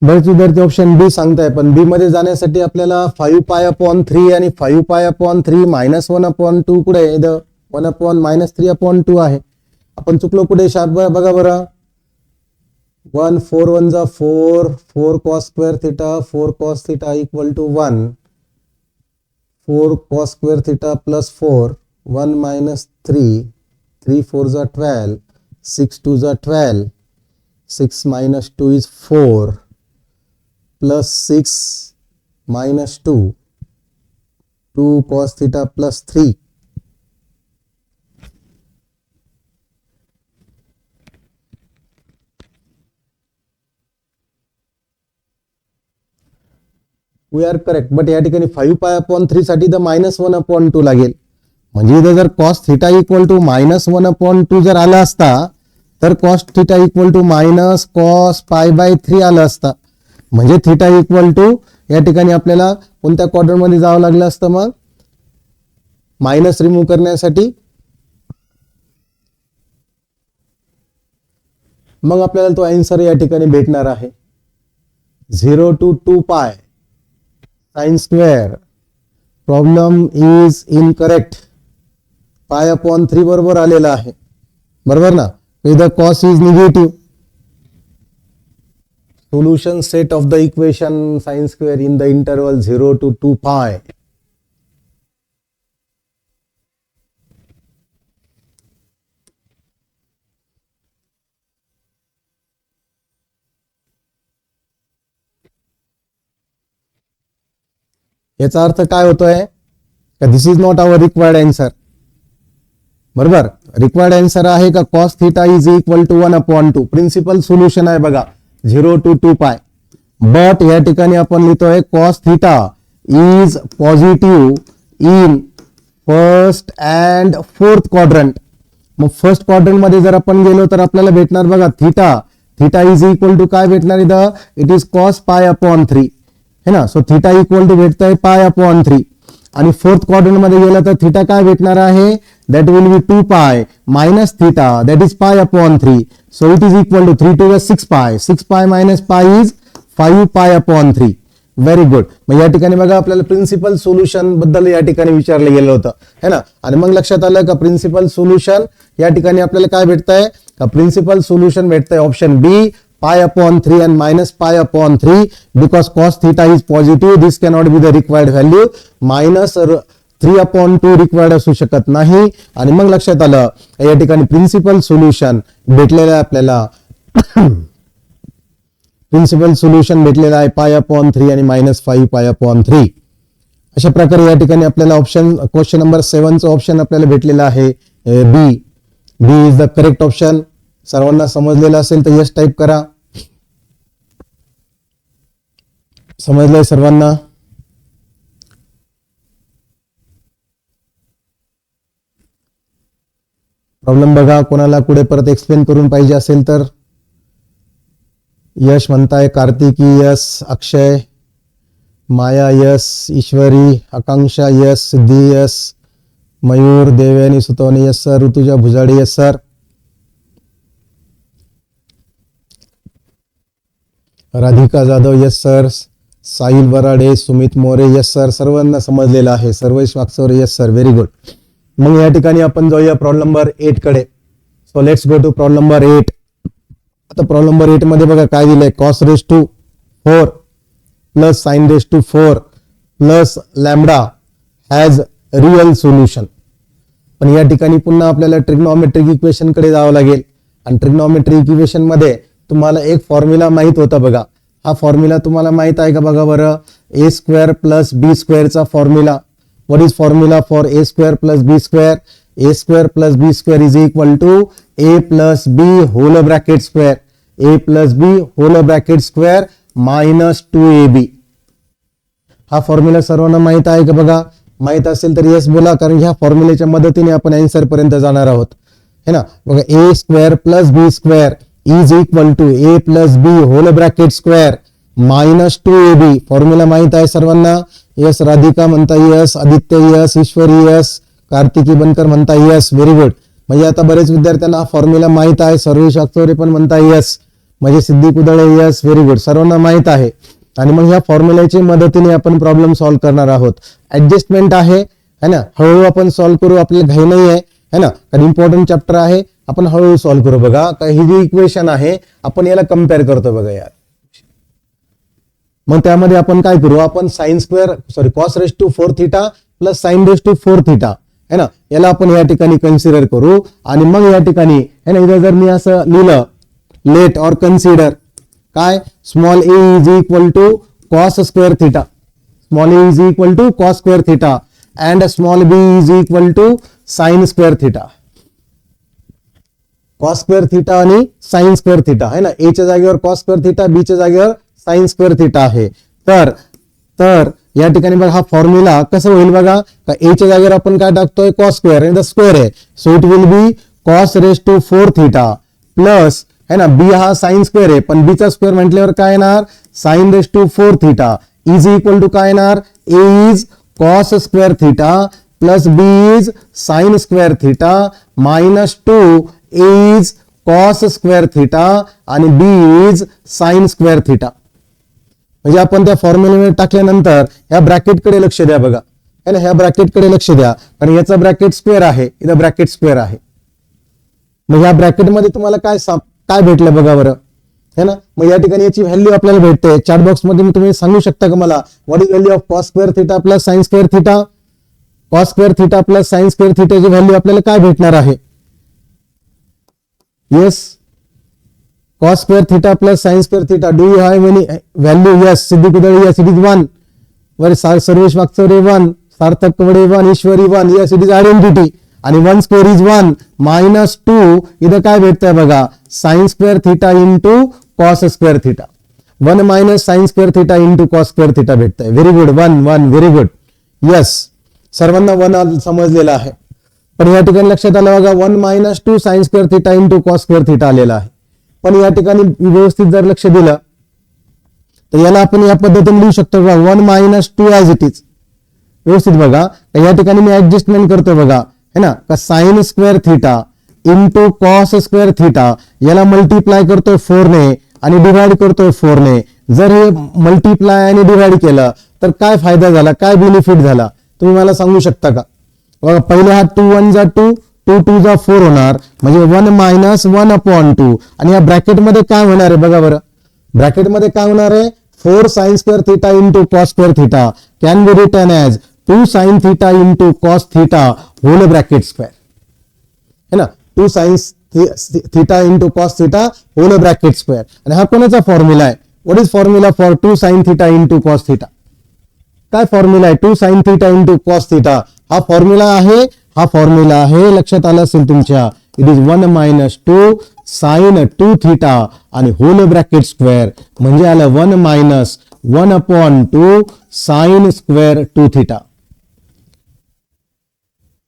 बरेच विद्यार्थी ऑप्शन बी सांगताय, पण बी मध्ये जाण्यासाठी आपल्याला 5π/3 आणि 5π/3 -1/2 कुठे आहे? 1/-3/2 आहे. आपण चुकलो कुठे? शार्प बघा बरं. 1 4 1 जा 4, 4 cos square theta, 4 cos theta equal to 1, 4 cos square theta plus 4, 1 - 3, 3 4 जा 12, 6 2 जा 12, 6 - 2 is 4, plus 6 minus 2, 2 cos theta plus 3. We are correct, but या ठिकाणी 5π/3 साठी तर -1/2 लागेल. म्हणजे इथे जर cos theta इक्वल टू -1/2 जर आला असता तर cos theta equal to minus cos π/3 आलं असता. म्हणजे थिटा इक्वल टू या ठिकाणी आपल्याला कोणत्या क्वाड्रंट मध्ये जावं लागलं असतं? मग मायनस रिमूव्ह करण्यासाठी मग आपल्याला तो आन्सर या ठिकाणी भेटणार आहे 0 to 2π sin square. Problem is incorrect. π/3 बरोबर आलेला आहे, बरोबर ना? इथं cos is negative. Solution set of the equation sin square in the interval 0 to 2π. याचा अर्थ काय होतोय? This is not our required answer. बरोबर, रिक्वायर्ड आन्सर आहे का cos theta is equal to 1/2. Principal solution आहे बघा 0 to 2π. बट या ठिकाणी आपण लिहितोय cos theta is positive in first and fourth quadrant. मग फर्स्ट क्वाड्रंट मध्ये जर आपण गेलो तर आपल्याला भेटणार बघा थिटा इज इक्वल टू काय भेटणार इथं? इट इज cos π/3 है ना. सो थिटा इक्वल टू भेटतंय π/3. आणि फोर्थ क्वाड्रंट मध्ये गेला तर थिटा काय भेटणार आहे? That will be 2π minus theta that is π/3. So it is equal to 3 to 6π. 6π minus π is 5π/3. Very good. मग या ठिकाणी बघा आपल्याला प्रिन्सिपल सोल्युशन बद्दल या ठिकाणी विचारलं गेलं होतं है ना. आणि मग लक्षात आलं का प्रिन्सिपल सोल्युशन या ठिकाणी आपल्याला काय भेटतंय? का प्रिन्सिपल सोल्युशन भेटतंय option B π/3 and minus π/3 because cos theta is positive. This cannot be the required value. minus 3/2 required असू शकत नाही. आणि मग लक्षात आलं या ठिकाणी प्रिन्सिपल सोल्युशन भेटलेलं आहे आपल्याला. प्रिन्सिपल सोल्युशन भेटलेलं आहे π/3 आणि -5π/3. अशा प्रकारे या ठिकाणी आपल्याला ऑप्शन क्वेश्चन नंबर 7 चं ऑप्शन आपल्याला भेटलेलं आहे बी. बी इज द करेक्ट ऑप्शन. सर्वांना समजलेलं असेल तर यस टाईप करा. समजलंय सर्वांना? प्रॉब्लेम बघा, कोणाला पुढे परत एक्सप्लेन करून पाहिजे असेल तर. यश म्हणताय, Kartiki yes, Akshay, Maya yes, Ishwari, Akanksha yes, Siddhi yes, Mayur, Devyani Sutavane yes sir, Rutuja Bhujade yes sir. Radhika Jadhav yes sir, Sahil Barade, Sumit More yes sir. सर्वांना समजलेलं आहे. Sarvesh Wagchaure yes sir. Very good. मग या ठिकाणी आपण जाऊया प्रॉब्लेम नंबर 8 कडे. So let's go to problem number 8. आता प्रॉब्लेम नंबर 8 मध्ये बघा काय दिलंय? cos raised to 4 plus sin raised to 4 plus lambda has real solution. पण या ठिकाणी पुन्हा आपल्याला ट्रिग्नॉमेट्रिक इक्वेशन कडे जावं लागेल. आणि ट्रिग्नॉमेट्रिक इक्वेशन मध्ये तुम्हाला एक फॉर्म्युला माहित होता बघा. हा फॉर्म्युला तुम्हाला माहित आहे का बघा बरं. ए स्क्वेअर प्लस बी स्क्वेअरचा formula. What is formula for A square plus B square. A square plus B square is equal to A plus B whole bracket square. A plus B whole bracket square minus 2ab. हा formula सर्वांना माहित आहे का बघा. माहित असेल तर yes बोला, कारण ह्या फॉर्म्युलेच्या मदतीने आपण आन्सर पर्यंत जाणार आहोत है ना. बघा A square plus B square is equal to A plus B whole bracket square minus 2ab. Formula माहित आहे सर्वांना. यस राधिका म्हणता yes, Aditya yes, Ishwari yes, Kartiki Bankar म्हणता यस. Very good. म्हणजे आता बरेच विद्यार्थ्यांना हा फॉर्म्युला माहित आहे. सर्वेश अक्षरे पण म्हणता यस. म्हणजे सिद्धी कुदळे यस. Very good. सर्वांना माहित आहे. आणि मग ह्या फॉर्म्युल्याच्या मदतीने आपण प्रॉब्लेम सॉल्व्ह करणार आहोत. ऍडजस्टमेंट आहे है ना. हळूहळू आपण सॉल्व्ह करू, आपल्याला घाई नाही आहे है ना, कारण इम्पॉर्टंट चॅप्टर आहे. आपण हळूहळू सॉल्व्ह करू. बघा ही जी इक्वेशन आहे आपण याला कम्पेअर करतो बघा यार. मग त्यामध्ये आपण काय करू, आपण cos raise to 4 theta plus sine raise to 4 theta है ना, याला आपण या ठिकाणी कन्सिडर करू. आणि मग या ठिकाणी है ना, इथं जर मी असं लिहिलं लेट और कन्सिडर काय, small a is equal to cos square theta. Small a is equal to cos square theta and small b is equal to sine square theta. Cos square theta आणि साइन स्क्वेअर थीटा है ना. ए च्या जागेवर cos square theta, बी च्या जागेवर sign square theta आहे. तर या ठिकाणी बघा हा फॉर्म्युला कसं होईल बघा. का ए च्या जागेवर आपण काय टाकतोय, कॉस स्क्वेअर आणि द स्क्वेअर आहे. So it will be cos raise to 4 theta plus है ना, बी हा साइन स्क्वेअर आहे पण बी चा स्क्वेअर म्हटल्यावर काय येणार, sine raise to 4 theta is equal to काय येणार, A is cos square theta plus B is sine square theta minus 2 A is cos square theta आणि B is sine square theta. म्हणजे आपण त्या फॉर्म्युलेमध्ये टाकल्यानंतर ह्या ब्रॅकेटकडे लक्ष द्या बघा है ना. ह्या ब्रॅकेटकडे लक्ष द्या कारण याचा ब्रॅकेट स्क्वेअर आहे, इथं ब्रॅकेट स्क्वेअर आहे. मग या ब्रॅकेटमध्ये तुम्हाला काय भेटलं बघा बरं है ना. मग या ठिकाणी याची व्हॅल्यू आपल्याला भेटते. चॅट बॉक्स मध्ये तुम्ही सांगू शकता का मला, what is value of cos square theta plus sine square theta. Cos square theta plus sine square थीटाची व्हॅल्यू आपल्याला काय भेटणार आहे. Yes, cos square theta plus sin square theta. Do you have any value? Yes. Siddhi Kudale yes, it is 1. वर सर्वेश वागचौरे 1, सार्थक कवडे 1, ईश्वरी 1. yes, it is identity. आणि 1 square is 1 minus 2. इथं काय भेटतंय बघा, sin square theta into cos square theta. 1 minus sin square theta into cos square theta भेटतंय. Very good. 1 very good. Yes, सर्वांना 1 समजलेला आहे. पण या ठिकाणी लक्षात आलं बघा 1 minus 2 sin square theta into cos square theta आलेला आहे. पण या ठिकाणी व्यवस्थित जर लक्ष दिलं तर याला आपण या पद्धतीने लिहू शकतो बघा, 1 minus 2 ऍज इट इज. व्यवस्थित बघा या ठिकाणी मी ऍडजस्टमेंट करतो बघा है ना, का sign square theta into cos square theta याला मल्टिप्लाय करतोय 4 ने आणि डिवाइड करतोय 4 ने. जर हे मल्टिप्लाय आणि डिवाइड केलं तर काय फायदा झाला, काय बेनिफिट झाला तुम्ही मला सांगू शकता का. बघा पहिले हा 2 1 जा 2, 2 2 जा 4 होणार म्हणजे 1 minus 1 upon 2. आणि या ब्रॅकेट मध्ये काय होणार आहे बघा बरं, ब्रॅकेट मध्ये काय होणार आहे, 4 sin square theta into cos square theta can be written as 2 sin theta into cos theta whole bracket square है ना. 2 sin theta into cos theta whole bracket square. आणि हा कोणाचा फॉर्म्युला आहे, what is formula for 2 sin theta into cos theta. काय formula आहे 2 sin theta into cos theta. हा formula आहे, हा फॉर्म्युला आहे, लक्षात आलं असेल तुमच्या. It is 1 minus 2 sin 2 theta आणि होल ब्रॅकेट स्क्वेअर म्हणजे आलं 1 minus 1 upon 2 sin square 2 theta.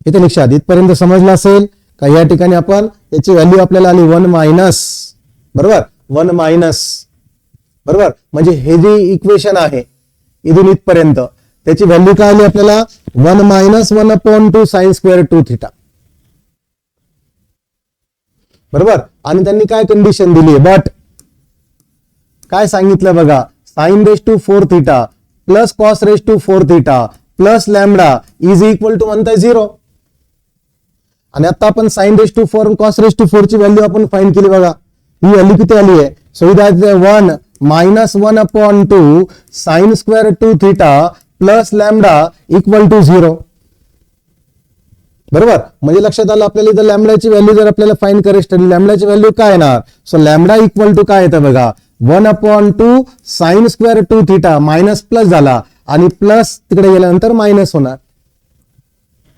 इथे लक्षात इथपर्यंत समजलं असेल का. या ठिकाणी आपण याची व्हॅल्यू आपल्याला आली 1 minus बरोबर, 1 minus बरोबर. म्हणजे हे जे इक्वेशन आहे इथून इथपर्यंत त्याची व्हॅल्यू काय आली आपल्याला 1 minus 1 upon 2 sin square 2 theta बरोबर. आणि त्यांनी काय कंडिशन दिली, बट काय सांगितलं बघा, sine raise to 4 theta plus cos raise to 4 theta plus lambda is equal to म्हणताय 0. आणि आता आपण sine raise to 4 cos raise to 4 ची व्हॅल्यू आपण फाइंड केली बघा. ही व्हॅल्यू किती आली आहे, so that 1 minus 1 upon 2 sin square 2 theta plus lambda equal to 0. बरोबर. म्हणजे लक्षात आलं आपल्याला इथं लॅमडाची व्हॅल्यू जर आपल्याला फाइंड करायची ठरली, लॅमडाची व्हॅल्यू काय येणार? सो लॅमडा इक्वल टू काय येतं बघा, 1/2 sine square 2 theta minus plus झाला आणि प्लस तिकडे गेल्यानंतर मायनस होणार.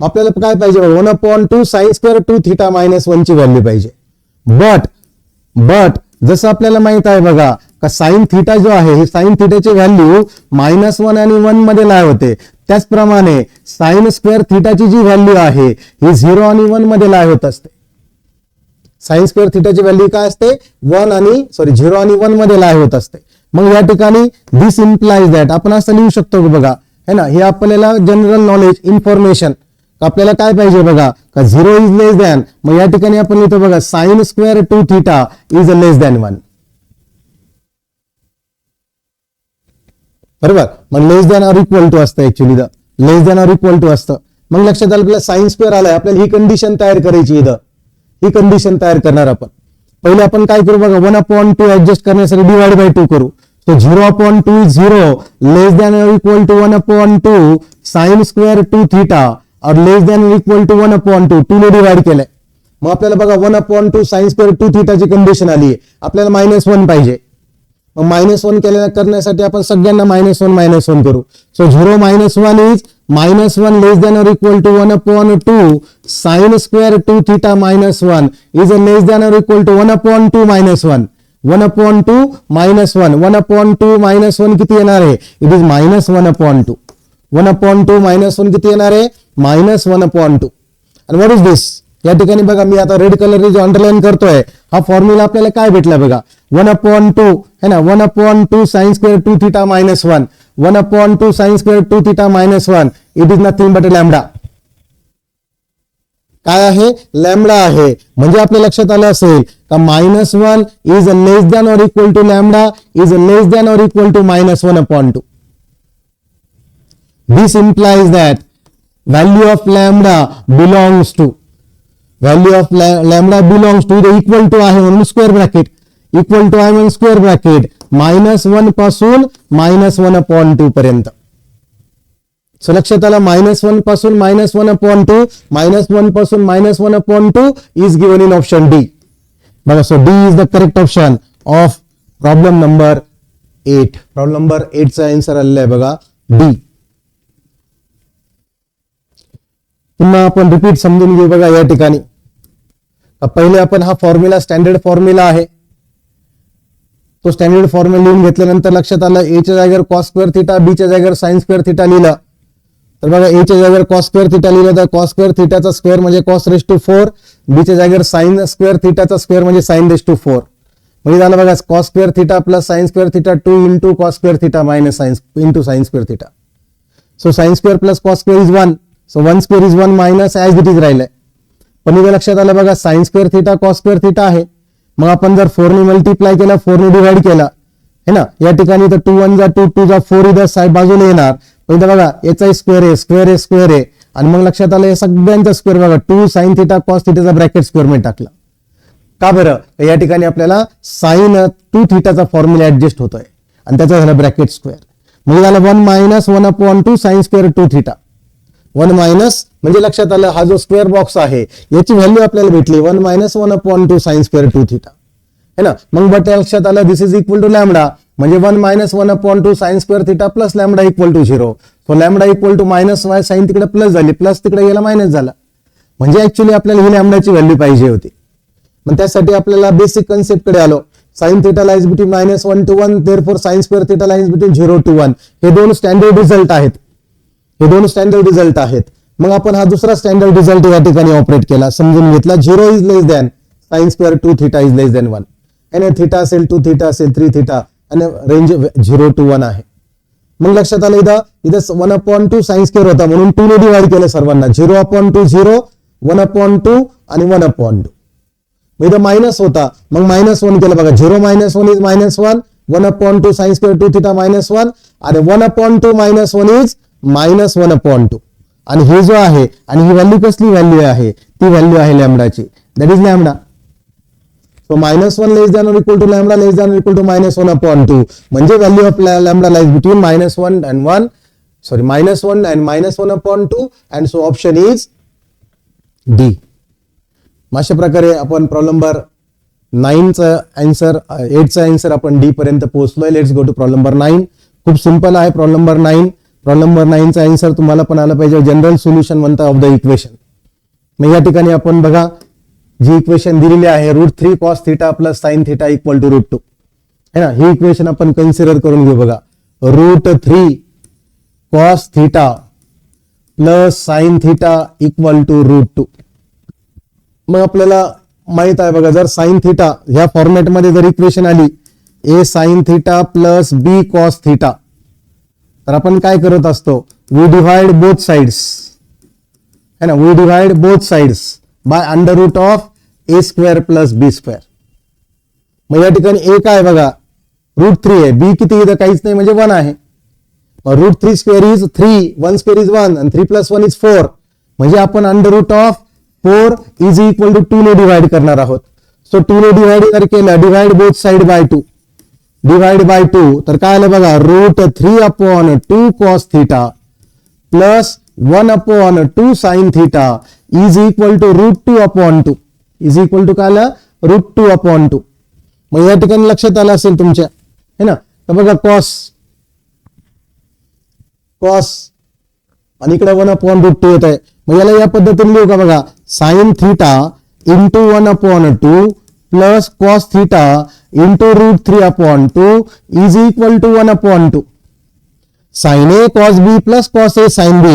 आपल्याला काय पाहिजे? 1/2 साइन स्क्वेअर 2 थिटा मायनस 1 ची व्हॅल्यू पाहिजे. बट जसं आपल्याला माहित आहे बघा का साइन थिटा जो आहे हे साइन थिटाची व्हॅल्यू -1 आणि 1 मध्ये लाई होते. त्याचप्रमाणे साइन स्क्वेअर थिटाची जी व्हॅल्यू आहे ही 0 आणि 1 मध्ये लाई होत असते. साइन स्क्वेअर थिटाची व्हॅल्यू काय असते? 0 आणि 1 मध्ये लाई होत असते. मग या ठिकाणी दिस इम्प्लाइज दॅट आपण असं लिहू शकतो बघा, है ना. हे आपल्याला जनरल नॉलेज इन्फॉर्मेशन आपल्याला काय पाहिजे बघा का 0 इज लेस दॅन, मग या ठिकाणी आपण लिहितो बघा sine square 2 theta is less than 1. बरोबर. मग less than or equal to असतं, actually less than or equal to असतं. मग लक्षात आलं आपल्याला साइन स्क्वेअर आलाय, आपल्याला ही कंडिशन तयार करायची. इथं ही कंडिशन तयार करणार आपण. पहिले आपण काय करू बघा, 1/2 ऍडजस्ट करण्यासाठी डिवाइड बाय 2 करू. तो 0/2 is 0 less than or equal to 1/2 sine square 2 theta और less than or equal to 1/2 2 ने डिवाइड केलंय. मग आपल्याला बघा 1/2 साइन स्क्वेअर 2 थिटाची कंडिशन आली आहे, आपल्याला -1 पाहिजे. मग -1 करण्यासाठी आपण सगळ्यांना -1 करू. So 0 -1 is -1 less than or equal to 1/2 sine square 2 theta -1 is less than or equal to 1/2 -1. 1/2 -1 1/2 -1 किती येणार आहे? It is -1/2. 1/2 -1 किती येणार आहे? -1/2. आणि व्हॉट इज दिस? या ठिकाणी बघा मी आता रेड कलर जो अंडरलाईन करतोय हा फॉर्म्युला आपल्याला काय भेटला बघा, 1/2 है ना, 1/2 sine square 2 theta -1 1/2 sine square 2 theta -1 it is nothing but lambda. काय आहे? लॅम्बडा आहे. म्हणजे आपल्या लक्षात आलं असेल का -1 is less than or equal to lambda is less than or equal to -1/2. This implies that value of lambda belongs to the equal to आहे म्हणून स्क्वेअर ब्रॅकेट इक्वल टू आहे म्हणून स्क्वेअर ब्रॅकेट -1 पासून -1/2 पर्यंत. सो लक्षात आलं -1 पासून -1/2 -1 पासून -1/2 is given in option D. बघा so D is the correct option of problem number 8. Problem number 8 चा आन्सर आलेला आहे बघा डी. पुन्हा आपण रिपीट समजून घेऊ बघा. या ठिकाणी पहिले आपण हा फॉर्म्युला स्टँडर्ड फॉर्म्युला आहे तो स्टँडर्ड फॉर्म्युला लिहून घेतल्यानंतर लक्षात आलं ए च्या जागेवर कॉस स्क्वेअर थिटा बी च्या जागेवर साइन स्क्वेअर थिटा लिहिलं. तर बघा ए च्या जागेवर कॉस स्क्वेअर थिटा लिहिलं तर कॉस स्क्वेअर थिटाचा स्क्वेअर म्हणजे कॉस रेस टू 4, बी च्या जागेवर साइन स्क्वेअर थिटाचा स्क्वेअर म्हणजे साइन रेस टू 4. म्हणजे झालं बघा cos square theta plus sine square theta 2 into cos square theta minus sine into sine square theta. So sine square plus cos square is 1. So 1 square is 1 minus as it is राहिलंय. पण इथे लक्षात आलं बघा sine square theta cos square theta आहे. मग आपण जर 4 ने मल्टिप्लाय केला 4 ने डिवाइड केला है ना, या ठिकाणी तर 2 1 जा 2 2 जा 4 इथं साईड बाजूला येणार. पण इथं बघा याचा स्क्वेअर आहे स्क्वेअर आहे स्क्वेअर आहे आणि मग लक्षात आलं या सगळ्यांचा स्क्वेअर बघा 2 साइन थिटा कॉस थिटाचा ब्रॅकेट स्क्वेअर मध्ये टाकला. का बरं? या ठिकाणी आपल्याला साइन 2 थिटाचा फॉर्म्युला ऍडजस्ट होतोय आणि त्याचा झाला ब्रॅकेट स्क्वेअर. म्हणजे झालं 1 - 1/2 साइन स्क्वेअर 2 थिटा. 1 मायनस म्हणजे लक्षात आलं हा जो स्क्वेअर बॉक्स आहे याची व्हॅल्यू आपल्याला भेटली 1 - 1/2 साइन स्क्वेअर 2 थिटा है ना. मग बट लक्षात आलं this is equal to lambda म्हणजे 1 - 1/2 sine square theta plus lambda equal to 0. So lambda equal to -y sine तिकडे प्लस झाली प्लस तिकडे गेला मायनस झाला. म्हणजे ऍक्च्युअली आपल्याला ही लॅम्बडाची व्हॅल्यू पाहिजे होती. मग त्यासाठी आपल्याला बेसिक कन्सेप्ट कडे आलो. Sine theta lies between -1 to 1 therefore sign square theta lies between 0 to 1. हे दोन स्टँडर्ड रिझल्ट आहेत. मग आपण हा दुसरा स्टँडर्ड रिझल्ट या ठिकाणी ऑपरेट केला समजून घेतला. 0 is less than sign square 2 theta is less than 1 आणि थिटा असेल 2 थिटा असेल 3 थिटा आणि रेंज 0 to 1 आहे. मग लक्षात आलं इथं 1/2 साइन स्क्वेअर होता म्हणून 2 ने डिवाइड केलं सर्वांना 0/2 0 1/2 आणि 1/2. इथं मायनस होता मग -1 केलं बघा 0 - 1 इज -1 1/2 साइन स्क्वेअर 2 थिटा -1 आणि 1/2 -1 इज -1/2 आणि हे जो आहे आणि ही व्हॅल्यू कसली व्हॅल्यू आहे ती व्हॅल्यू आहे लॅम्बडाची that is lambda. So -1 less than or equal to lambda less than or equal to -1/2 म्हणजे value of lambda lies between -1 and -1 and -1/2 and so option is D. अशा प्रकारे आपण प्रॉब्लेम नंबर 8चा answer आपण D पर्यंत पोहोचलोय. Let's go to problem number 9. खूप simple आहे प्रॉब्लेम नंबर 9. प्रॉब्लेम नंबर 9चा आन्सर तुम्हाला पण आला पाहिजे. जनरल सोल्युशन म्हणता ऑफ द इक्वेशन. मग या ठिकाणी आपण बघा जी इक्वेशन दिलेली आहे √3 cos θ plus sin θ equal to √2 है ना. ही इक्वेशन आपण कन्सिडर करून घेऊ बघा. √3 cos θ plus sin θ equal to √2. मग आपल्याला माहित आहे बघा जर sin θ ह्या फॉर्मॅटमध्ये जर इक्वेशन आली a sin θ plus b cos θ तर आपण काय करत असतो वी डिवाइड बोथ साइड्स है ना. We divide both sides by under root of a square plus b square. मग या ठिकाणी a काय बघा √3 आहे. b किती इथं काहीच नाही म्हणजे 1 आहे. √3 स्क्वेअर इज 3 1 स्क्वेअर इज 1 आणि 3 + 1 इज 4 म्हणजे आपण under root of 4 is equal to 2 ने डिवाइड करणार आहोत. सो 2 ने डिवाइड जर केलं divide both side by 2 divide by 2 तर काय आलं बघा √3/2 cos θ plus 1/2 sin θ is equal to √2/2 is equal to काय आलं √2/2. मग या ठिकाणी लक्षात आलं असेल तुमच्या है ना. तर बघा कॉस आणि इकडे 1/√2 येत आहे. मग याला या पद्धतीने लिहू का बघा sin θ into 1/2 plus cos θ into √3/2 is equal to 1/2. sin a cos b plus cos a sin b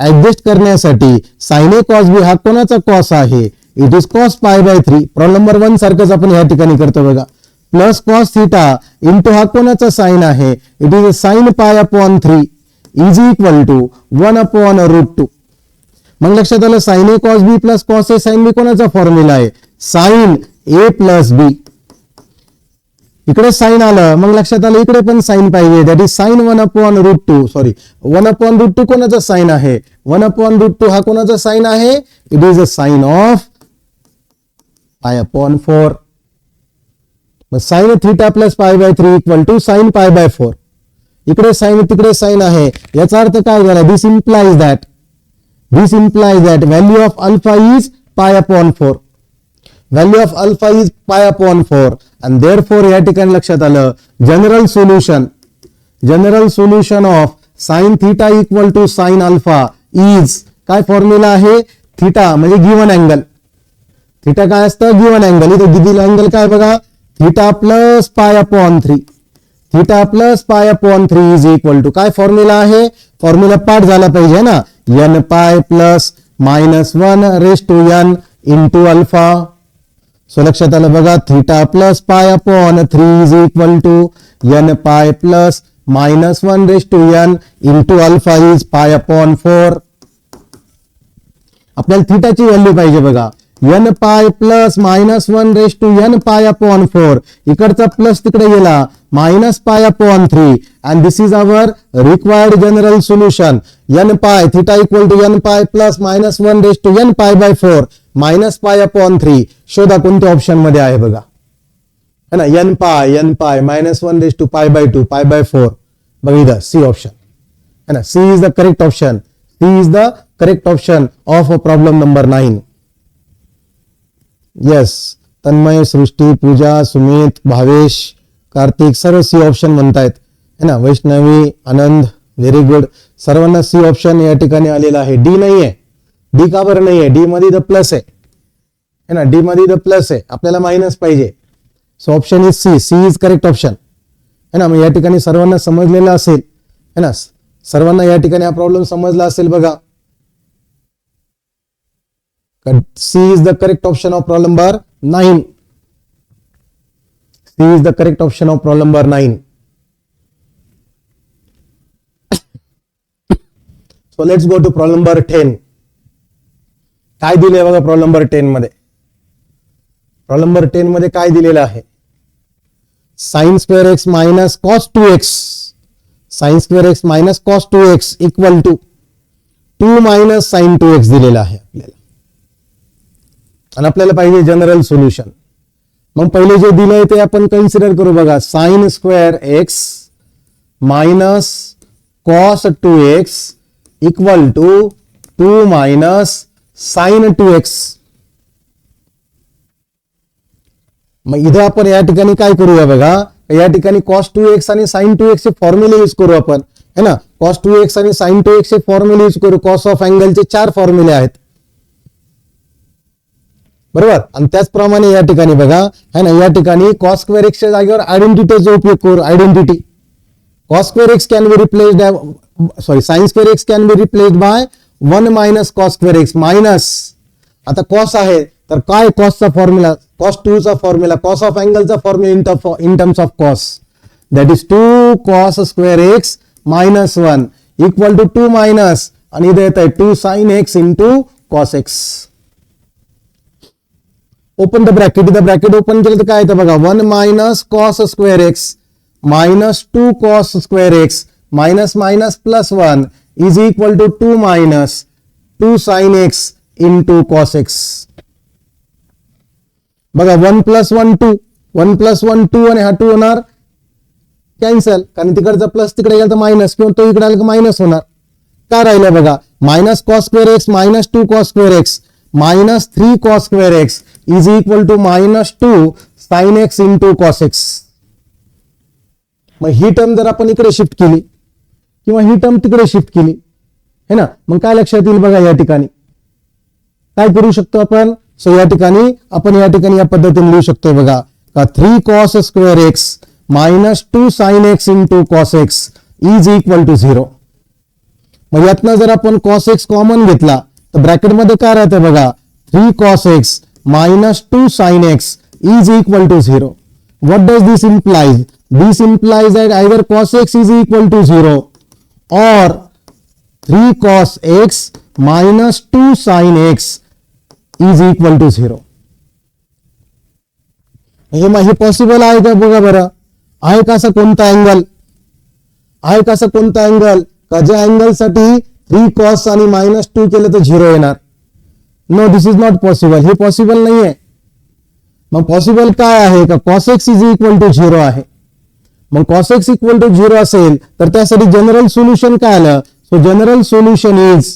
adjust करण्यासाठी sin a cos b हा कोणाचा cos आहे it is cos π/3. Problem number 1 सारखंच आपण या ठिकाणी करतो बघा प्लस cos θ इंटू हा कोणाचा साइन आहे it is sin π/3 is equal to 1/√2. मग लक्षात आलं sin a cos b plus cos a sin b कोणाचा फॉर्म्युला आहे sin a प्लस b. इकडे साइन आलं मग लक्षात आलं इकडे पण साइन पाहिजे दॅट इज sin 1/√2. सॉरी 1/√2 कोणाचा साइन आहे 1/√2 हा कोणाचा साइन आहे it is a sine of π/4. मग sin θ plus π/3 equal to sin π/4. इकडे साइन तिकडे साइन आहे याचा अर्थ काय झाला this implies that value of alpha is π/4. Value of alpha is π/4 and therefore या ठिकाणी लक्षात आलं general solution of sin θ equal to sin alpha is काय फॉर्म्युला आहे थीटा म्हणजे गिवन अँगल. थीटा काय असतं गिवन अँगल. इथे गिवन अँगल काय बघा theta plus π/3 theta plus π/3 is equal to काय फॉर्म्युला आहे फॉर्म्युला पाठ झाला पाहिजे ना n pi plus -1 into alpha. So लक्षात आलं बघा theta plus π/3 is equal to n pi plus -1 into alpha is π/4. आपल्याला थीटाची व्हॅल्यू पाहिजे बघा n पाय प्लस -1 π/4 इकडचा प्लस तिकडे गेला -π/3 and this is our required general solution. n पाय theta equal to n pi plus -1 π/4 -π/3 शोधा कोणत्या ऑप्शन मध्ये आहे बघा है ना n पाय -1 π/2 π/4 बघा इथं सी ऑप्शन है ना. C is the correct option. C is the correct option of problem number 9. Yes Tanmay Srushti Pooja Sumit Bhavesh Kartik सर्व सी ऑप्शन म्हणतायत है ना. Vaishnavi Anand very good. सर्वांना सी ऑप्शन या ठिकाणी आलेला आहे. डी नाही आहे. डी का बरं नाही आहे डी मध्ये द प्लस आहे है ना. डी मध्ये द प्लस आहे आपल्याला मायनस पाहिजे. So option is C. C is correct option है ना. मग या ठिकाणी सर्वांना समजलेला असेल है ना. सर्वांना या ठिकाणी हा प्रॉब्लेम समजला असेल बघा. C is the correct option of problem number 9. C is the correct option of problem number 9. So let's go to problem number 10. काय दिले बघा प्रॉब्लेम नंबर 10 मध्ये. प्रॉब्लेम नंबर 10 मध्ये काय दिलेलं आहे sin square x minus cos 2x sin square x minus cos 2x equal to 2 minus sin 2x दिलेला आहे आपल्याला आणि आपल्याला पाहिजे जनरल सोल्युशन. मग पहिले जे दिलंय ते आपण कन्सिडर करू बघा sin square x minus cos 2x equal to 2 minus sine 2x. मग इथं आपण या ठिकाणी काय करूया बघा, या ठिकाणी cos 2x आणि sin 2x चे फॉर्म्युले यूज करू आपण, है ना. cos 2x आणि sin 2x चे फॉर्म्युले यूज करू. कॉस ऑफ अँगलचे 4 फॉर्म्युले आहेत, बरोबर. आणि त्याचप्रमाणे या ठिकाणी बघा, है ना, या ठिकाणी cos स्क्वेअर x च्या जागेवर आयडेंटिटीचा उपयोग करू. Identity cos square x can be replaced, sin square x can be replaced by 1 minus cos square x minus, आता cos आहे तर काय cos चा फॉर्म्युला, cos 2 चा फॉर्म्युला, cos ऑफ अँगलचा formula in terms of cos, that is 2 cos square x minus 1 equal to 2 minus, आणि इथे येत आहे 2 sin x into cos x. Open the bracket, इथं ब्रॅकेट ओपन केलं तर काय येतं बघा, 1 minus cos square x minus 2 cos square x minus minus plus 1 is equal to 2 minus 2 sin x into cos x. बघा 1 प्लस 1 2, 1 प्लस 1 2, आणि हा 2 होणार कॅन्सल, कारण तिकडचा प्लस तिकडे गेला तर मायनस, किंवा तो इकडे आला तर मायनस होणार. काय राहिलं बघा, minus cos square x minus 2 cos square x minus 3 cos square x is equal to minus 2 sin x into cos x. मग ही टर्म जर आपण इकडे शिफ्ट केली किंवा ही टर्म तिकडे शिफ्ट केली, है ना, मग काय लक्षात येईल बघा, या ठिकाणी काय करू शकतो आपण. सो या ठिकाणी आपण या पद्धतीने लिहू शकतो बघा, का 3 cos square x minus 2 sin x into cos x is equal to 0. मग यातनं जर आपण cos x कॉमन घेतला तर ब्रॅकेटमध्ये काय राहतं बघा, 3 cos x minus 2 sin x is equal to 0. What does this implies? This implies that either cos x is equal to 0 or 3 cos x minus 2 sin x is equal to 0. हे possible आहे का बघा बरं. आहे का असा कोणता angle, आहे का असा कोणता अँगल का ज्या अँगल साठी 3 cos आणि मायनस 2 केलं तर 0 येणार. No, this is not possible. हे पॉसिबल नाहीये. मग पॉसिबल काय आहे का cos x is equal to 0 आहे. मग cos x इक्वल टू 0 असेल तर त्यासाठी जनरल सोल्युशन काय आलं. सो जनरल सोल्युशन इज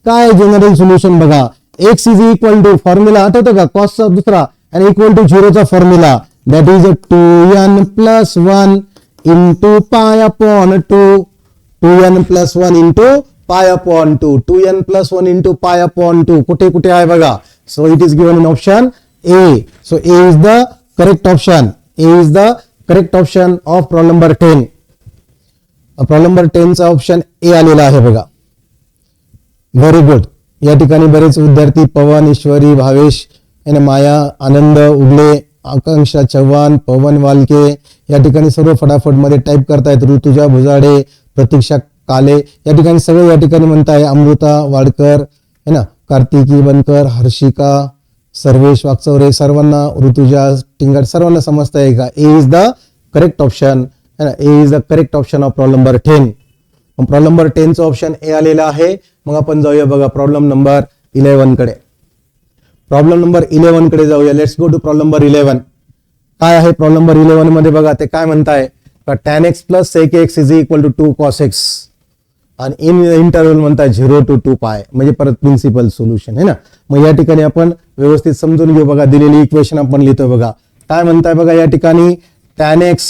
काय, जनरल सोल्युशन बघा, x is equal to formula आठवतं का, cos चा दुसरा आणि इक्वल टू 0 चा formula, that is 2n plus 1 into pi upon 2, 2n plus 1 into pi upon 2, 2n plus 1 into pi upon 2 कुठे कुठे आहे बघा. So it is given in option A. So A is the correct option. A is the correct option of problem number 10. Problem number 10 चा option A आलेला आहे बघा. Very good. या ठिकाणी बरेच विद्यार्थी पवन, ईश्वरी, भावेश, माया, आनंद उगले, आकांक्षा चव्हाण, पवन वालके या ठिकाणी सर्व फटाफट मध्ये टाइप करतायत. ऋतुजा भुजाडे, प्रतीक्षा काले या ठिकाणी सगळे या ठिकाणी म्हणताय. अमृता वाडकर है ना, कार्तिकी बनकर, हर्षिका, सर्वेश वागचौरे, सर्वांना, ऋतुजा टिंगट, सर्वांना समजत आहे का. A is the correct option है ना. A is the correct option of problem number 10. Problem number 10 चा ऑप्शन ए आलेला आहे. मग आपण जाऊया बघा प्रॉब्लेम नंबर 11 कडे. प्रॉब्लेम नंबर 11 कडे जाऊया. Let's go to problem number 11. काय आहे प्रॉब्लेम नंबर 11 मध्ये बघा, ते काय म्हणताय का tan x plus sec x is equal to 2 cos x आणि इन इंटरव्हल म्हणताय 0 to 2 पाय, म्हणजे परत प्रिन्सिपल सोल्युशन है ना. मग या ठिकाणी आपण व्यवस्थित समजून घेऊ बघा. दिलेली इक्वेशन आपण लिहितो बघा. काय म्हणताय बघा या ठिकाणी, tan x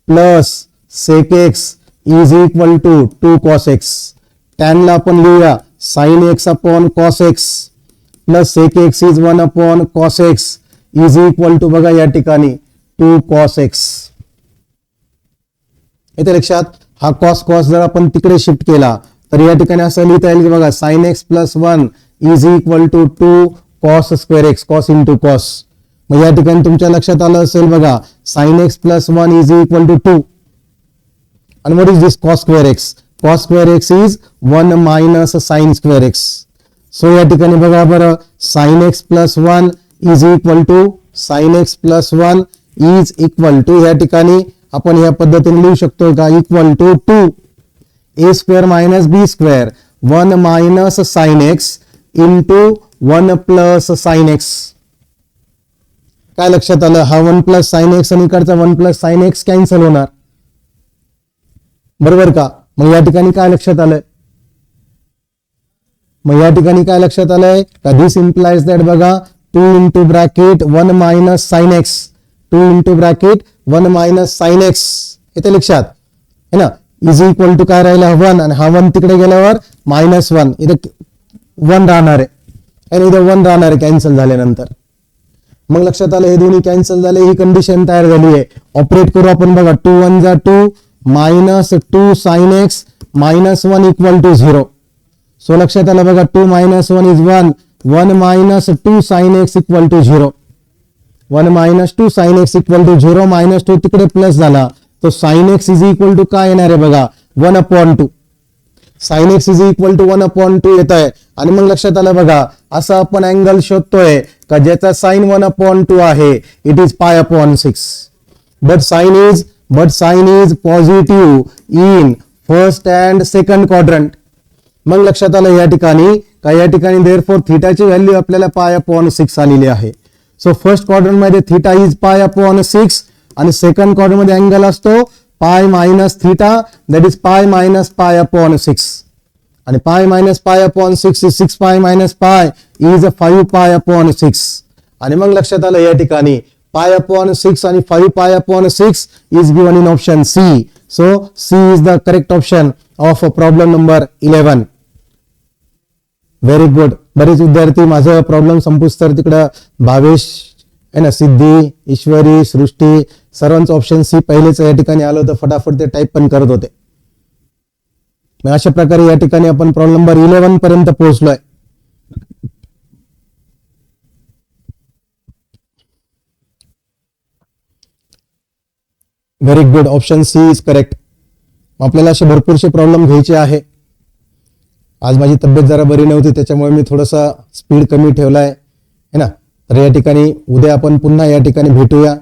plus sec x is equal to 2 cos x. tan ला आपण लिहूया sin x upon cos x plus sec x is 1 upon cos x is equal to बघा या ठिकाणी 2 cos x. येते लक्षात. हा cos cos जर आपण तिकडे शिफ्ट केला तर या ठिकाणी असं लिहिता येईल की बघा sin x plus 1 is equal to 2 cos square x, cos into cos. मग या ठिकाणी तुमच्या लक्षात आलं असेल बघा sin x plus 1 is equal to 2 आणि what is this cos square x. cos square x is 1 minus sin square x. So या ठिकाणी बघा बरं sin x plus 1 is equal to sin x plus 1 is equal to या ठिकाणी आपण या पद्धतीने लिहू शकतो का, equal to 2 a square minus b square 1 minus sin x into 1 plus sin x. काय लक्षात आलं, हा 1 प्लस sin x आणि इकडचा 1 प्लस sin x कॅन्सल होणार, बरोबर का. मग या ठिकाणी काय लक्षात आलं, मग या ठिकाणी काय लक्षात आलंय का दिस इम्प्लाइज दॅट बघा 2 into bracket 1 minus sine x 2 into bracket 1 minus sine x येते लक्षात है ना इज इक्वल टू काय राहिला 1 आणि हा 1 तिकडे गेल्यावर -1 इथे 1 राहणार आहे आणि इथे 1 राहणार आहे कॅन्सल झाल्यानंतर मग लक्षात आलं हे दोन्ही कॅन्सल झाले ही कंडिशन तयार झाली आहे ऑपरेट करू आपण बघा 2 1 जा 2 -2 sin x -1 इक्वल टू 0 सो लक्षात आलं बघा 2 -1 is 1 1 -2 sin x equal to 0 1 -2 sin x equal to 0 -2 तिकडे प्लस झाला तो sin x is equal to काय येणार आहे बघा 1/2 sin x is equal to 1/2 येत आहे आणि मग लक्षात आलं बघा असं आपण अँगल शोधतोय का ज्याचा साइन 1/2 आहे it is π/6 but sine is positive in first and second quadrant मग लक्षात आलं या ठिकाणी देअरफॉर थीटाची व्हॅल्यू आपल्याला π/6 आलेली आहे सो फर्स्ट क्वाड्रंट मध्ये थीटा इज π/6 आणि सेकंड क्वाड्रंट मध्ये अँगल असतो pi minus theta that is pi minus π/6 आणि पाय मायनस π/6 इज 6 पाय मायनस पाय इज 5 π/6 आणि मग लक्षात आलं या ठिकाणी π/6 आणि 5 π/6 is given in option C so C is the correct option of problem number 11 very good बरेच विद्यार्थी माझं प्रॉब्लेम संपूस तर तिकडं भावेश है ना सिद्धी ईश्वरी सृष्टी सर्वांचं ऑप्शन सी पहिलेच या ठिकाणी आलं होतं फटाफट ते टाईप पण करत होते अशा प्रकारे या ठिकाणी आपण प्रॉब्लेम नंबर 11 पर्यंत पोहोचलोय very good option C is correct आपल्याला असे भरपूरसे प्रॉब्लेम घ्यायचे आहे आज माझी तब्येत जरा बरी नव्हती त्याच्यामुळे मी थोडासा स्पीड कमी ठेवलाय है ना तर या ठिकाणी उद्या आपण पुन्हा या ठिकाणी भेटूया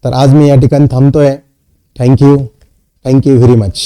तर आज मी या ठिकाणी थांबतोय थँक्यू व्हेरी मच